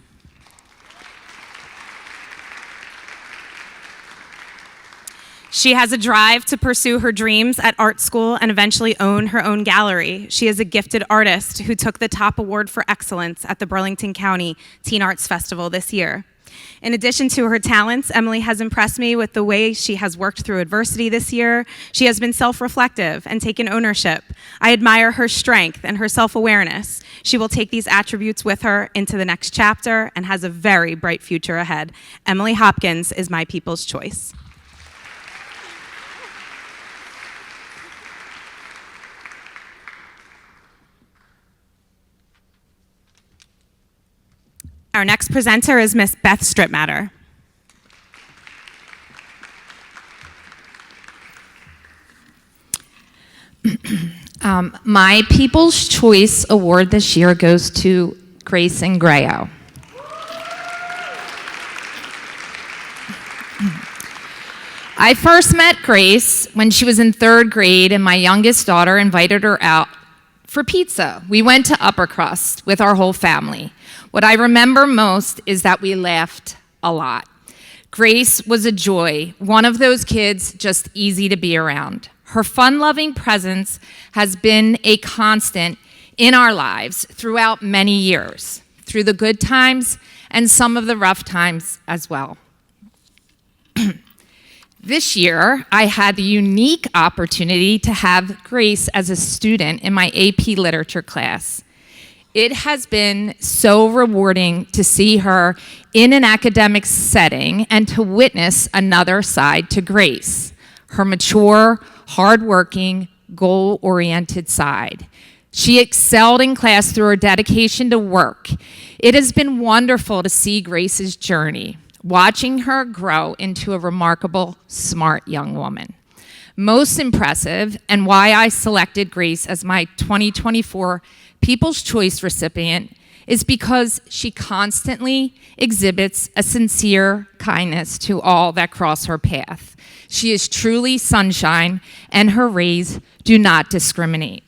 She has a drive to pursue her dreams at art school and eventually own her own gallery. She is a gifted artist who took the top award for excellence at the Burlington County Teen Arts Festival this year. In addition to her talents, Emily has impressed me with the way she has worked through adversity this year. She has been self-reflective and taken ownership. I admire her strength and her self-awareness. She will take these attributes with her into the next chapter and has a very bright future ahead. Emily Hopkins is my People's Choice. Our next presenter is Miss Beth Stripmatter. My People's Choice Award this year goes to Grace Ingrayo. I first met Grace when she was in 3rd grade and my youngest daughter invited her out for pizza. We went to Upper Crust with our whole family. What I remember most is that we laughed a lot. Grace was a joy, one of those kids just easy to be around. Her fun-loving presence has been a constant in our lives throughout many years, through the good times and some of the rough times as well. This year, I had the unique opportunity to have Grace as a student in my AP Literature class. It has been so rewarding to see her in an academic setting and to witness another side to Grace, her mature, hardworking, goal-oriented side. She excelled in class through her dedication to work. It has been wonderful to see Grace's journey, watching her grow into a remarkable, smart young woman. Most impressive, and why I selected Grace as my 2024 People's Choice recipient, is because she constantly exhibits a sincere kindness to all that cross her path. She is truly sunshine, and her rays do not discriminate.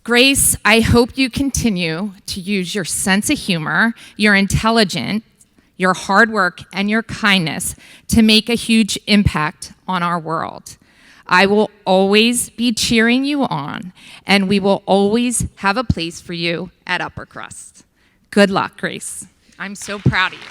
Grace, I hope you continue to use your sense of humor, your intelligence, your hard work, and your kindness to make a huge impact on our world. I will always be cheering you on, and we will always have a place for you at Upper Crust. Good luck, Grace. I'm so proud of you.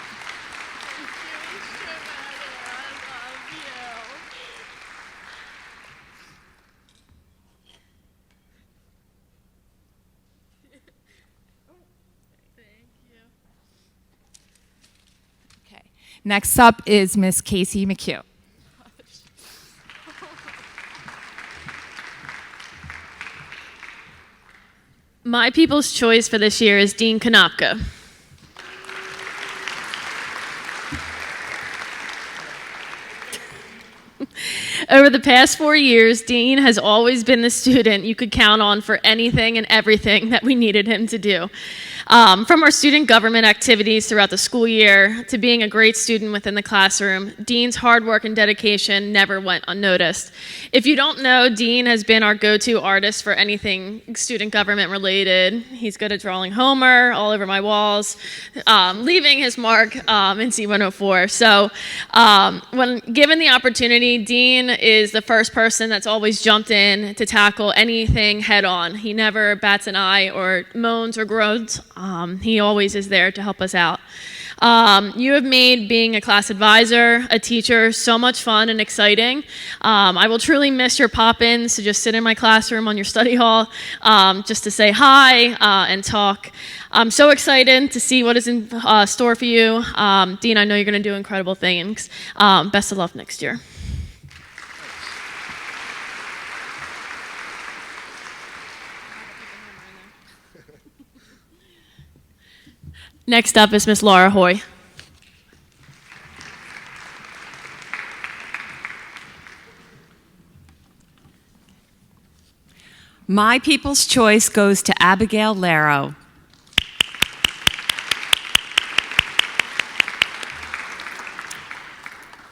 Okay. Next up is Miss Casey McHugh. My People's Choice for this year is Dean Konopka. Over the past 4 years, Dean has always been the student you could count on for anything and everything that we needed him to do. From our student government activities throughout the school year to being a great student within the classroom, Dean's hard work and dedication never went unnoticed. If you don't know, Dean has been our go-to artist for anything student government related. He's good at drawing Homer all over my walls, leaving his mark in C104. So when given the opportunity, Dean is the first person that's always jumped in to tackle anything head on. He never bats an eye or moans or groans. He always is there to help us out. You have made being a class advisor, a teacher, so much fun and exciting. I will truly miss your pop-ins to just sit in my classroom on your study hall, just to say hi and talk. I'm so excited to see what is in store for you. Dean, I know you're going to do incredible things. Best of luck next year. Next up is Miss Laura Hoy. My People's Choice goes to Abigail Laro.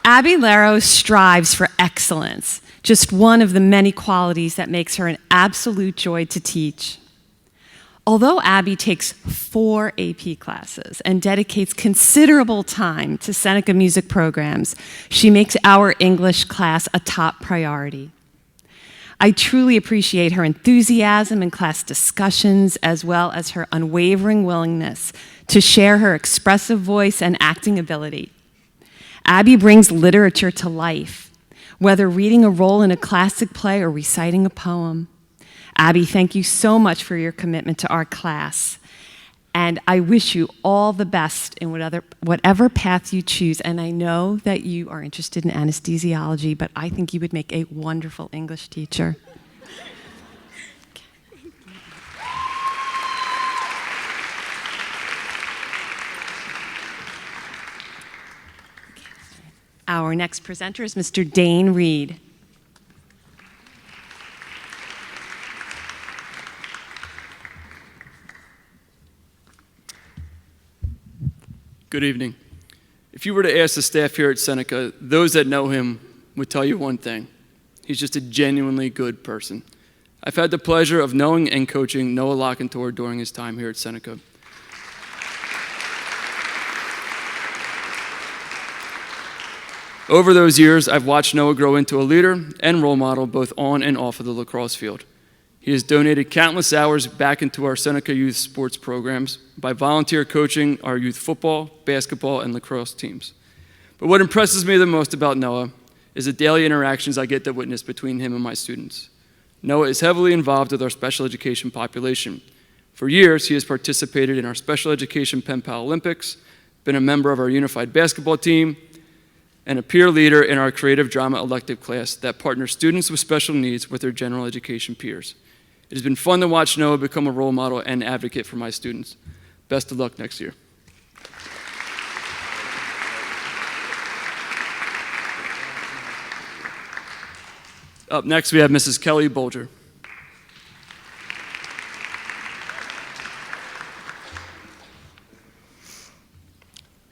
Abby Laro strives for excellence, just one of the many qualities that makes her an absolute joy to teach. Although Abby takes 4 AP classes and dedicates considerable time to Seneca music programs, she makes our English class a top priority. I truly appreciate her enthusiasm in class discussions, as well as her unwavering willingness to share her expressive voice and acting ability. Abby brings literature to life, whether reading a role in a classic play or reciting a poem. Abby, thank you so much for your commitment to our class. And I wish you all the best in whatever path you choose. And I know that you are interested in anesthesiology, but I think you would make a wonderful English teacher. Our next presenter is Mr. Dane Reed. Good evening. If you were to ask the staff here at Seneca, those that know him would tell you one thing. He's just a genuinely good person. I've had the pleasure of knowing and coaching Noah Lockentor during his time here at Seneca. Over those years, I've watched Noah grow into a leader and role model both on and off of the lacrosse field. He has donated countless hours back into our Seneca youth sports programs by volunteer coaching our youth football, basketball, and lacrosse teams. But what impresses me the most about Noah is the daily interactions I get to witness between him and my students. Noah is heavily involved with our special education population. For years, he has participated in our Special Education Pen Pal Olympics, been a member of our unified basketball team, and a peer leader in our creative drama elective class that partners students with special needs with their general education peers. It has been fun to watch Noah become a role model and advocate for my students. Best of luck next year. Up next, we have Mrs. Kelly Bolger.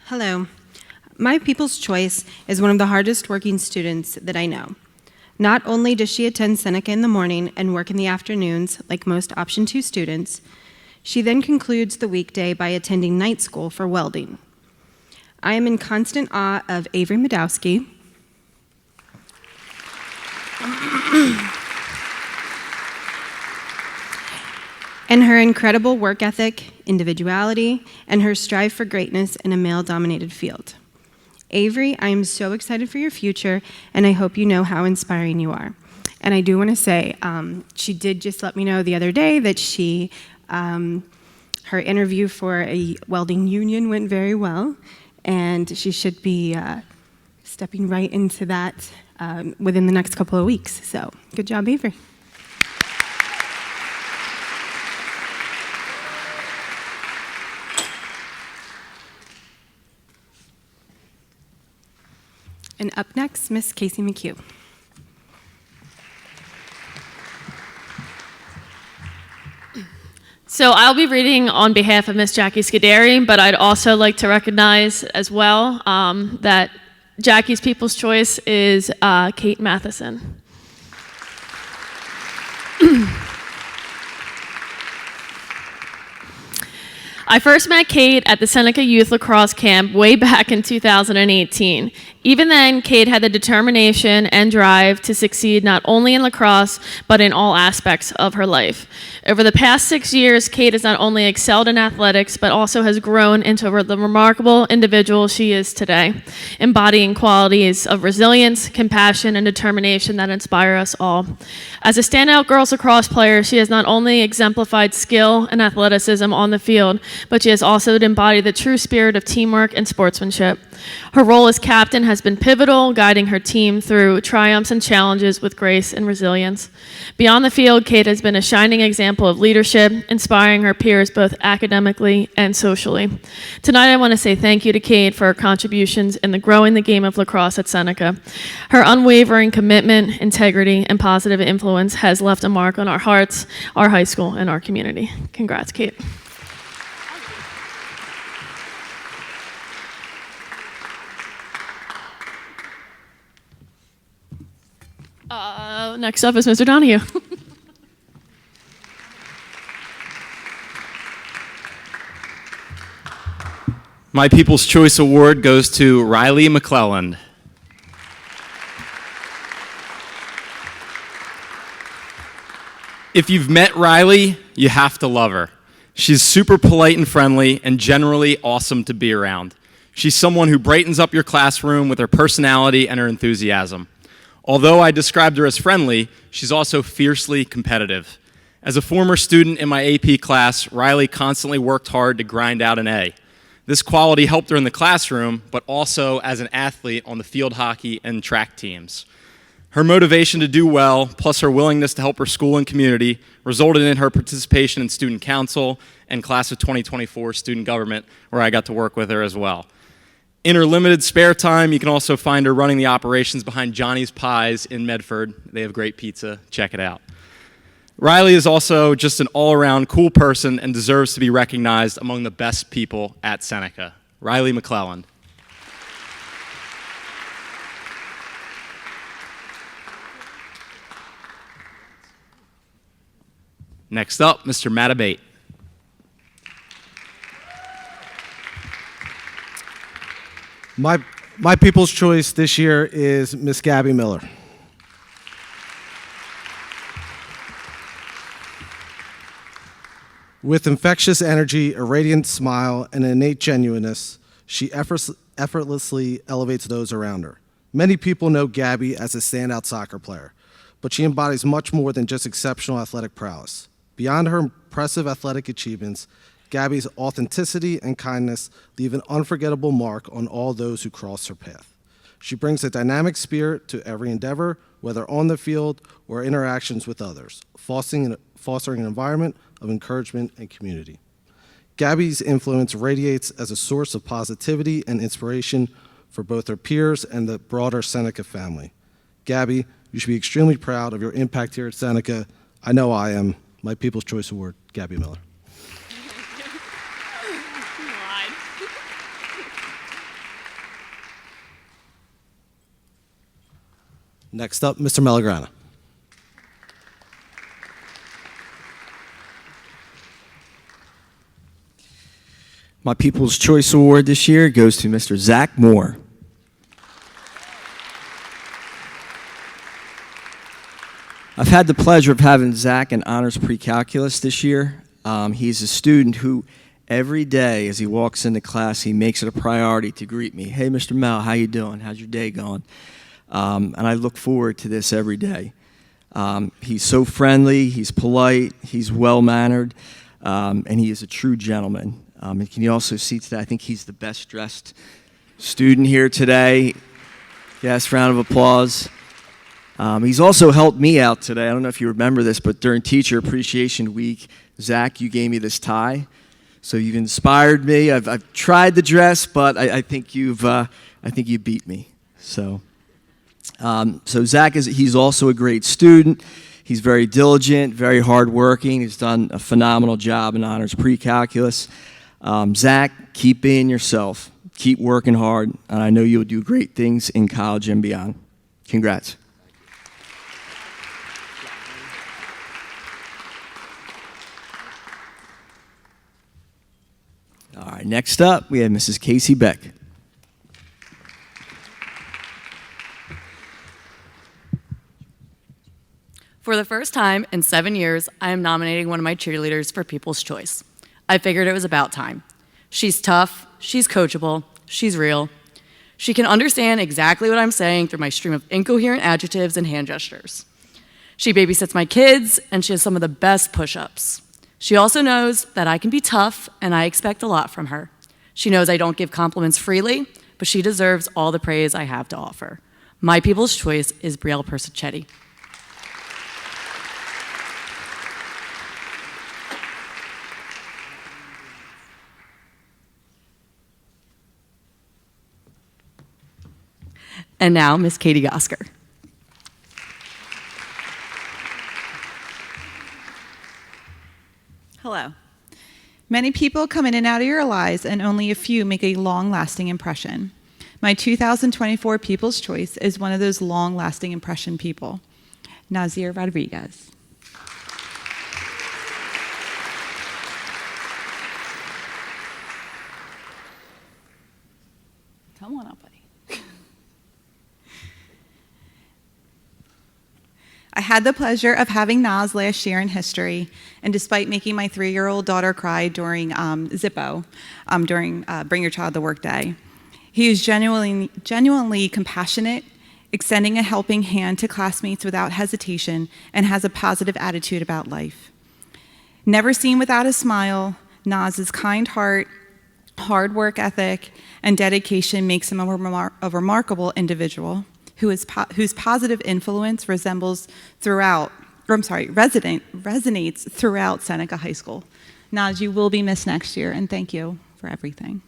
Hello. My People's Choice is one of the hardest working students that I know. Not only does she attend Seneca in the morning and work in the afternoons, like most Option 2 students, she then concludes the weekday by attending night school for welding. I am in constant awe of Avery Madowski, and her incredible work ethic, individuality, and her strive for greatness in a male-dominated field. Avery, I am so excited for your future, and I hope you know how inspiring you are. And I do want to say, she did just let me know the other day that her interview for a welding union went very well, and she should be stepping right into that within the next couple of weeks. So, good job, Avery. And up next, Miss Casey McHugh. So I'll be reading on behalf of Miss Jackie Scuderi, but I'd also like to recognize as well that Jackie's People's Choice is Kate Matheson. I first met Kate at the Seneca Youth Lacrosse Camp way back in 2018. Even then, Kate had the determination and drive to succeed not only in lacrosse, but in all aspects of her life. Over the past 6 years, Kate has not only excelled in athletics, but also has grown into the remarkable individual she is today, embodying qualities of resilience, compassion, and determination that inspire us all. As a standout girls lacrosse player, she has not only exemplified skill and athleticism on the field, but she has also embodied the true spirit of teamwork and sportsmanship. Her role as captain has been pivotal, guiding her team through triumphs and challenges with grace and resilience. Beyond the field, Kate has been a shining example of leadership, inspiring her peers both academically and socially. Tonight, I want to say thank you to Kate for her contributions in growing the game of lacrosse at Seneca. Her unwavering commitment, integrity, and positive influence has left a mark on our hearts, our high school, and our community. Congrats, Kate. Next up is Mr. Donahue. My People's Choice Award goes to Riley McClelland. If you've met Riley, you have to love her. She's super polite and friendly and generally awesome to be around. She's someone who brightens up your classroom with her personality and her enthusiasm. Although I described her as friendly, she's also fiercely competitive. As a former student in my AP class, Riley constantly worked hard to grind out an A. This quality helped her in the classroom, but also as an athlete on the field hockey and track teams. Her motivation to do well, plus her willingness to help her school and community, resulted in her participation in student council and class of 2024 student government, where I got to work with her as well. In her limited spare time, you can also find her running the operations behind Johnny's Pies in Medford. They have great pizza. Check it out. Riley is also just an all-around cool person and deserves to be recognized among the best people at Seneca. Riley McClelland. Next up, Mr. Matt Abate. My People's Choice this year is Miss Gabby Miller. With infectious energy, a radiant smile, and an innate genuineness, she effortlessly elevates those around her. Many people know Gabby as a standout soccer player, but she embodies much more than just exceptional athletic prowess. Beyond her impressive athletic achievements, Gabby's authenticity and kindness leave an unforgettable mark on all those who cross her path. She brings a dynamic spirit to every endeavor, whether on the field or interactions with others, fostering an environment of encouragement and community. Gabby's influence radiates as a source of positivity and inspiration for both her peers and the broader Seneca family. Gabby, you should be extremely proud of your impact here at Seneca. I know I am. My People's Choice Award, Gabby Miller. Next up, Mr. Malagrana. My People's Choice Award this year goes to Mr. Zach Moore. I've had the pleasure of having Zach in honors pre-calculus this year. He's a student who every day as he walks into class, he makes it a priority to greet me. Hey, Mr. Mel, how you doing? How's your day going? And I look forward to this every day. He's so friendly, he's polite, he's well-mannered, and he is a true gentleman. And can you also see today, I think he's the best dressed student here today. Yes, round of applause. He's also helped me out today. I don't know if you remember this, but during Teacher Appreciation Week, Zach, you gave me this tie. So you've inspired me. I've tried the dress, but I think you beat me. So Zach he's also a great student. He's very diligent, very hardworking. He's done a phenomenal job in honors pre-calculus. Zach, keep being yourself. Keep working hard, and I know you'll do great things in college and beyond. Congrats. All right, next up, we have Mrs. Casey Beck. For the first time in 7 years, I am nominating one of my cheerleaders for People's Choice. I figured it was about time. She's tough, she's coachable, she's real. She can understand exactly what I'm saying through my stream of incoherent adjectives and hand gestures. She babysits my kids, and she has some of the best push-ups. She also knows that I can be tough, and I expect a lot from her. She knows I don't give compliments freely, but she deserves all the praise I have to offer. My People's Choice is Brielle Persichetti. And now, Miss Katie Gosker. Hello. Many people come in and out of your lives, and only a few make a long-lasting impression. My 2024 People's Choice is one of those long-lasting impression people, Nazir Rodriguez. Come on up, buddy. I had the pleasure of having Naz last year in history, and despite making my 3-year-old daughter cry during Zippo, during Bring Your Child to Work Day, he is genuinely compassionate, extending a helping hand to classmates without hesitation, and has a positive attitude about life. Never seen without a smile, Naz's kind heart, hard work ethic, and dedication makes him a remarkable individual whose positive influence resonates throughout Seneca High School. Naz, you will be missed next year, and thank you for everything.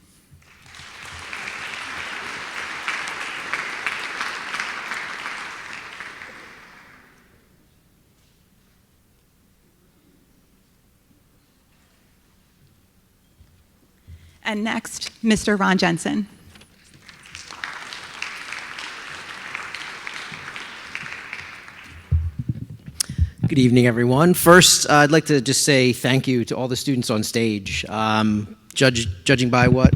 And next, Mr. Ron Jensen. Good evening, everyone. First, I'd like to just say thank you to all the students on stage. Judging by what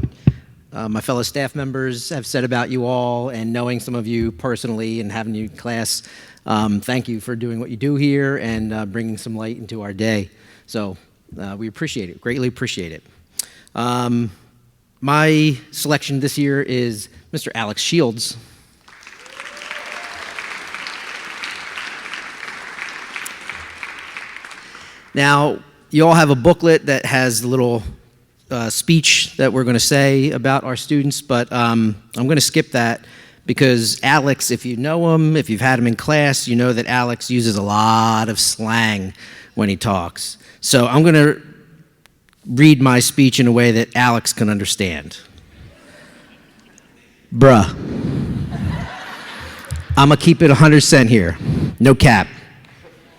my fellow staff members have said about you all, and knowing some of you personally and having you in class, thank you for doing what you do here and bringing some light into our day. So we appreciate it, greatly appreciate it. My selection this year is Mr. Alex Shields. Now, you all have a booklet that has the little speech that we're going to say about our students, but I'm going to skip that because Alex, if you know him, if you've had him in class, you know that Alex uses a lot of slang when he talks. So I'm going to read my speech in a way that Alex can understand. Bruh. I'm going to keep it 100% here. No cap.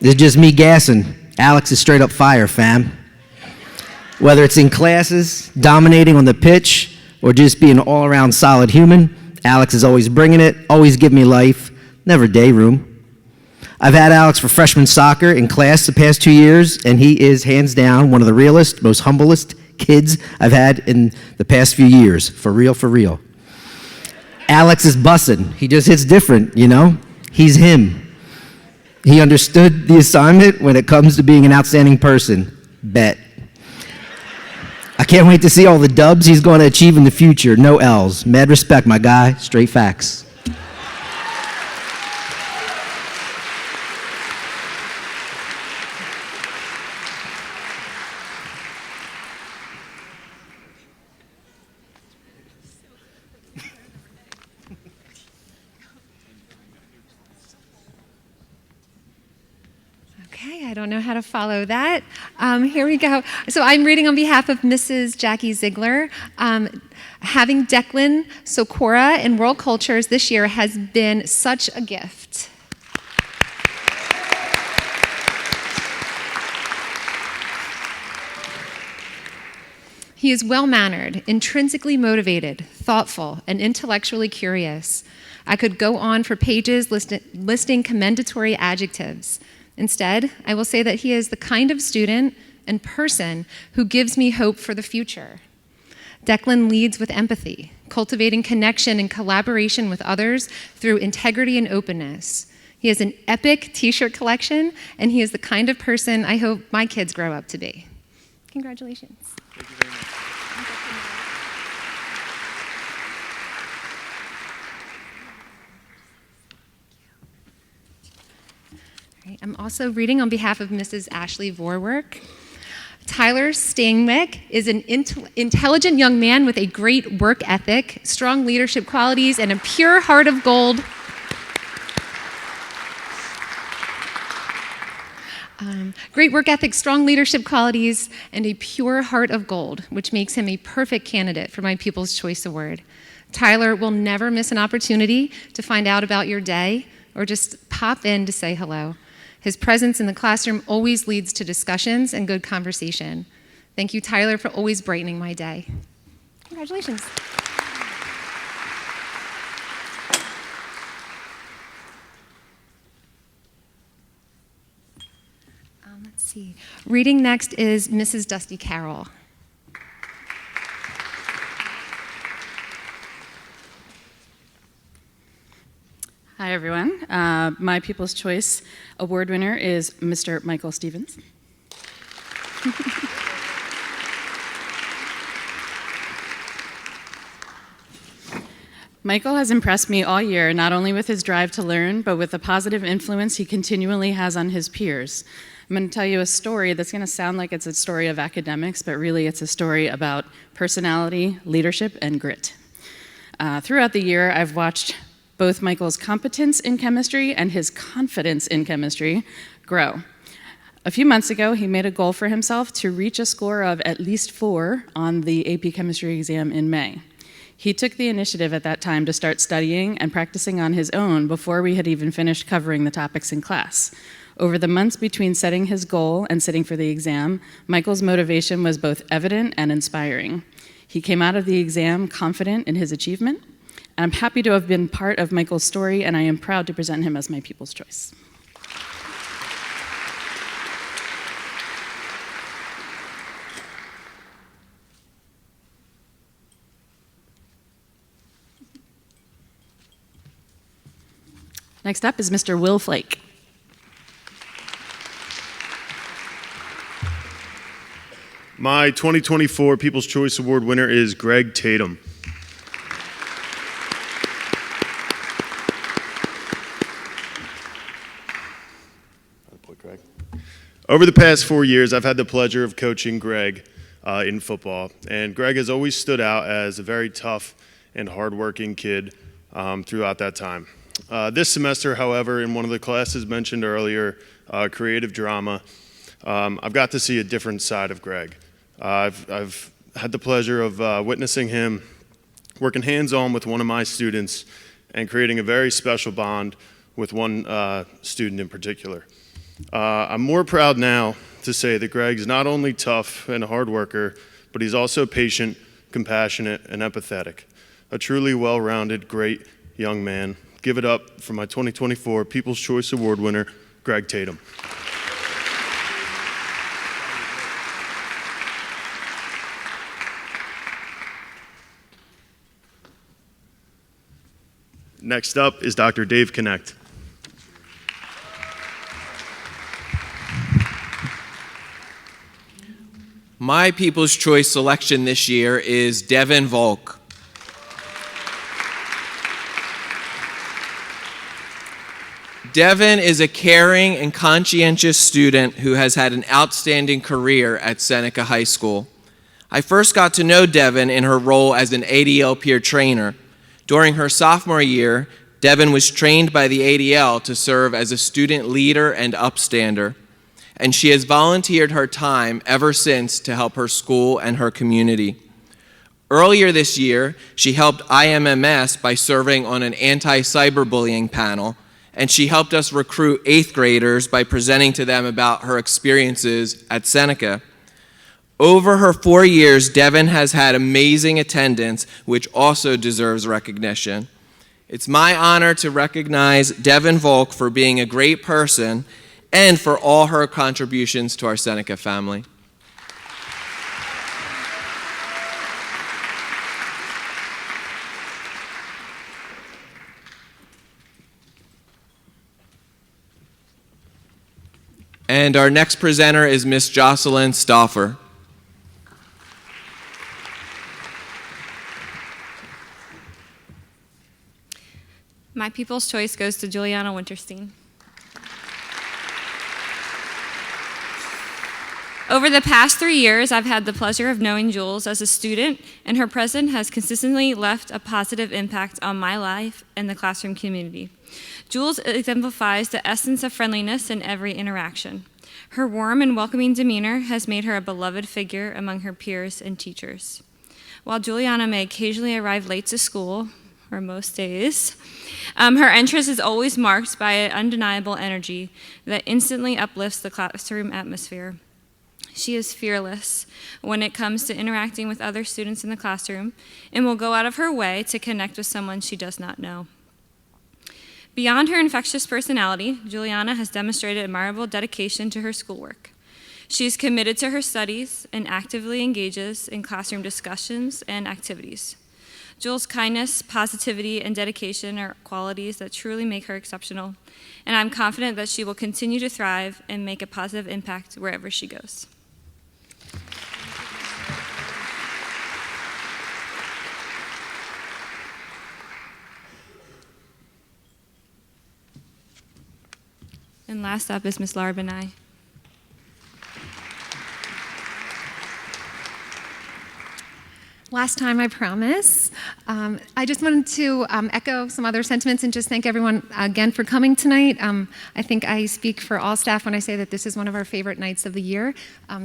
This is just me gassing. Alex is straight up fire, fam. Whether it's in classes, dominating on the pitch, or just being an all-around solid human, Alex is always bringing it, always giving me life, never day room. I've had Alex for freshman soccer in class the past 2 years, and he is hands down one of the realest, most humblest kids I've had in the past few years. For real, for real. Alex is bussin'. He just hits different, you know? He's him. He understood the assignment when it comes to being an outstanding person. Bet. I can't wait to see all the dubs he's going to achieve in the future. No L's. Mad respect, my guy. Straight facts. Okay, I don't know how to follow that. Here we go. So I'm reading on behalf of Mrs. Jackie Ziegler. Having Declan Sokora in World Cultures this year has been such a gift. He is well-mannered, intrinsically motivated, thoughtful, and intellectually curious. I could go on for pages listing commendatory adjectives. Instead, I will say that he is the kind of student and person who gives me hope for the future. Declan leads with empathy, cultivating connection and collaboration with others through integrity and openness. He has an epic t-shirt collection, and he is the kind of person I hope my kids grow up to be. Congratulations. Thank you very much. I'm also reading on behalf of Mrs. Ashley Vorwerk. Tyler Stangwick is an intelligent young man with a great work ethic, strong leadership qualities, and a pure heart of gold. Great work ethic, strong leadership qualities, and a pure heart of gold, which makes him a perfect candidate for my People's Choice Award. Tyler will never miss an opportunity to find out about your day or just pop in to say hello. His presence in the classroom always leads to discussions and good conversation. Thank you, Tyler, for always brightening my day. Congratulations. Let's see. Reading next is Mrs. Dusty Carroll. Hi, everyone. My People's Choice Award winner is Mr. Michael Stevens. Michael has impressed me all year, not only with his drive to learn, but with the positive influence he continually has on his peers. I'm going to tell you a story that's going to sound like it's a story of academics, but really it's a story about personality, leadership, and grit. Throughout the year, I've watched both Michael's competence in chemistry and his confidence in chemistry grow. A few months ago, he made a goal for himself to reach a score of at least 4 on the AP chemistry exam in May. He took the initiative at that time to start studying and practicing on his own before we had even finished covering the topics in class. Over the months between setting his goal and sitting for the exam, Michael's motivation was both evident and inspiring. He came out of the exam confident in his achievement. I'm happy to have been part of Michael's story, and I am proud to present him as my People's Choice. Next up is Mr. Will Flake. My 2024 People's Choice Award winner is Greg Tatum. Over the past 4 years, I've had the pleasure of coaching Greg in football, and Greg has always stood out as a very tough and hardworking kid throughout that time. This semester, however, in one of the classes mentioned earlier, creative drama, I've got to see a different side of Greg. I've had the pleasure of witnessing him working hands-on with one of my students and creating a very special bond with one student in particular. I'm more proud now to say that Greg's not only tough and a hard worker, but he's also patient, compassionate, and empathetic. A truly well-rounded, great young man. Give it up for my 2024 People's Choice Award winner, Greg Tatum. Next up is Dr. Dave Connect. My People's Choice selection this year is Devin Volk. Devin is a caring and conscientious student who has had an outstanding career at Seneca High School. I first got to know Devin in her role as an ADL peer trainer. During her sophomore year, Devin was trained by the ADL to serve as a student leader and upstander, and she has volunteered her time ever since to help her school and her community. Earlier this year, she helped IMMS by serving on an anti-cyberbullying panel, and she helped us recruit 8th graders by presenting to them about her experiences at Seneca. Over her 4 years, Devin has had amazing attendance, which also deserves recognition. It's my honor to recognize Devin Volk for being a great person and for all her contributions to our Seneca family. And our next presenter is Miss Jocelyn Stauffer. My People's Choice goes to Juliana Winterstein. Over the past 3 years, I've had the pleasure of knowing Jules as a student, and her presence has consistently left a positive impact on my life and the classroom community. Jules exemplifies the essence of friendliness in every interaction. Her warm and welcoming demeanor has made her a beloved figure among her peers and teachers. While Juliana may occasionally arrive late to school, or most days, her entrance is always marked by an undeniable energy that instantly uplifts the classroom atmosphere. She is fearless when it comes to interacting with other students in the classroom and will go out of her way to connect with someone she does not know. Beyond her infectious personality, Juliana has demonstrated admirable dedication to her schoolwork. She is committed to her studies and actively engages in classroom discussions and activities. Jules' kindness, positivity, and dedication are qualities that truly make her exceptional, and I'm confident that she will continue to thrive and make a positive impact wherever she goes. And last up is Ms. Laura Benai. Last time, I promise. I just wanted to echo some other sentiments and just thank everyone again for coming tonight. I think I speak for all staff when I say that this is one of our favorite nights of the year,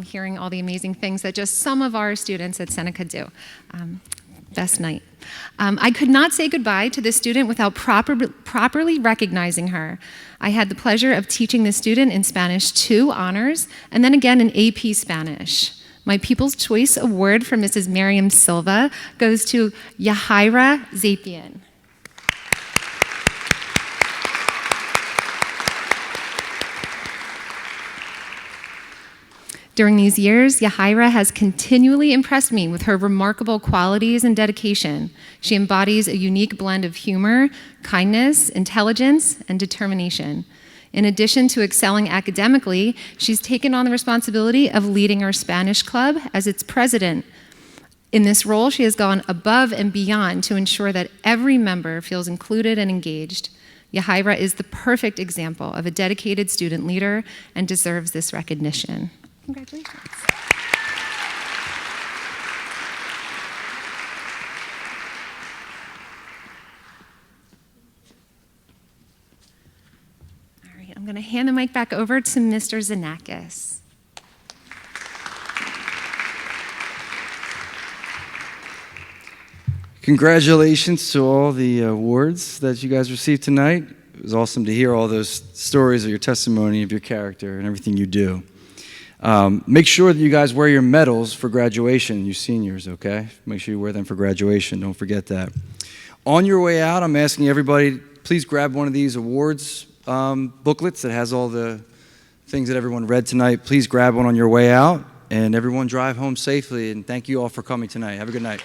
hearing all the amazing things that just some of our students at Seneca do. Best night. I could not say goodbye to this student without properly recognizing her. I had the pleasure of teaching this student in Spanish 2 honors and then again in AP Spanish. My People's Choice Award for Mrs. Miriam Silva goes to Yahaira Zapian. During these years, Yahaira has continually impressed me with her remarkable qualities and dedication. She embodies a unique blend of humor, kindness, intelligence, and determination. In addition to excelling academically, she's taken on the responsibility of leading our Spanish club as its president. In this role, she has gone above and beyond to ensure that every member feels included and engaged. Yahaira is the perfect example of a dedicated student leader and deserves this recognition. Congratulations. All right, I'm going to hand the mic back over to Mr. Zanakis. Congratulations to all the awards that you guys received tonight. It was awesome to hear all those stories of your testimony of your character and everything you do. Make sure that you guys wear your medals for graduation, you seniors, okay? Make sure you wear them for graduation. Don't forget that. On your way out, I'm asking everybody, please grab one of these awards booklets that has all the things that everyone read tonight. Please grab one on your way out, and everyone drive home safely, and thank you all for coming tonight. Have a good night.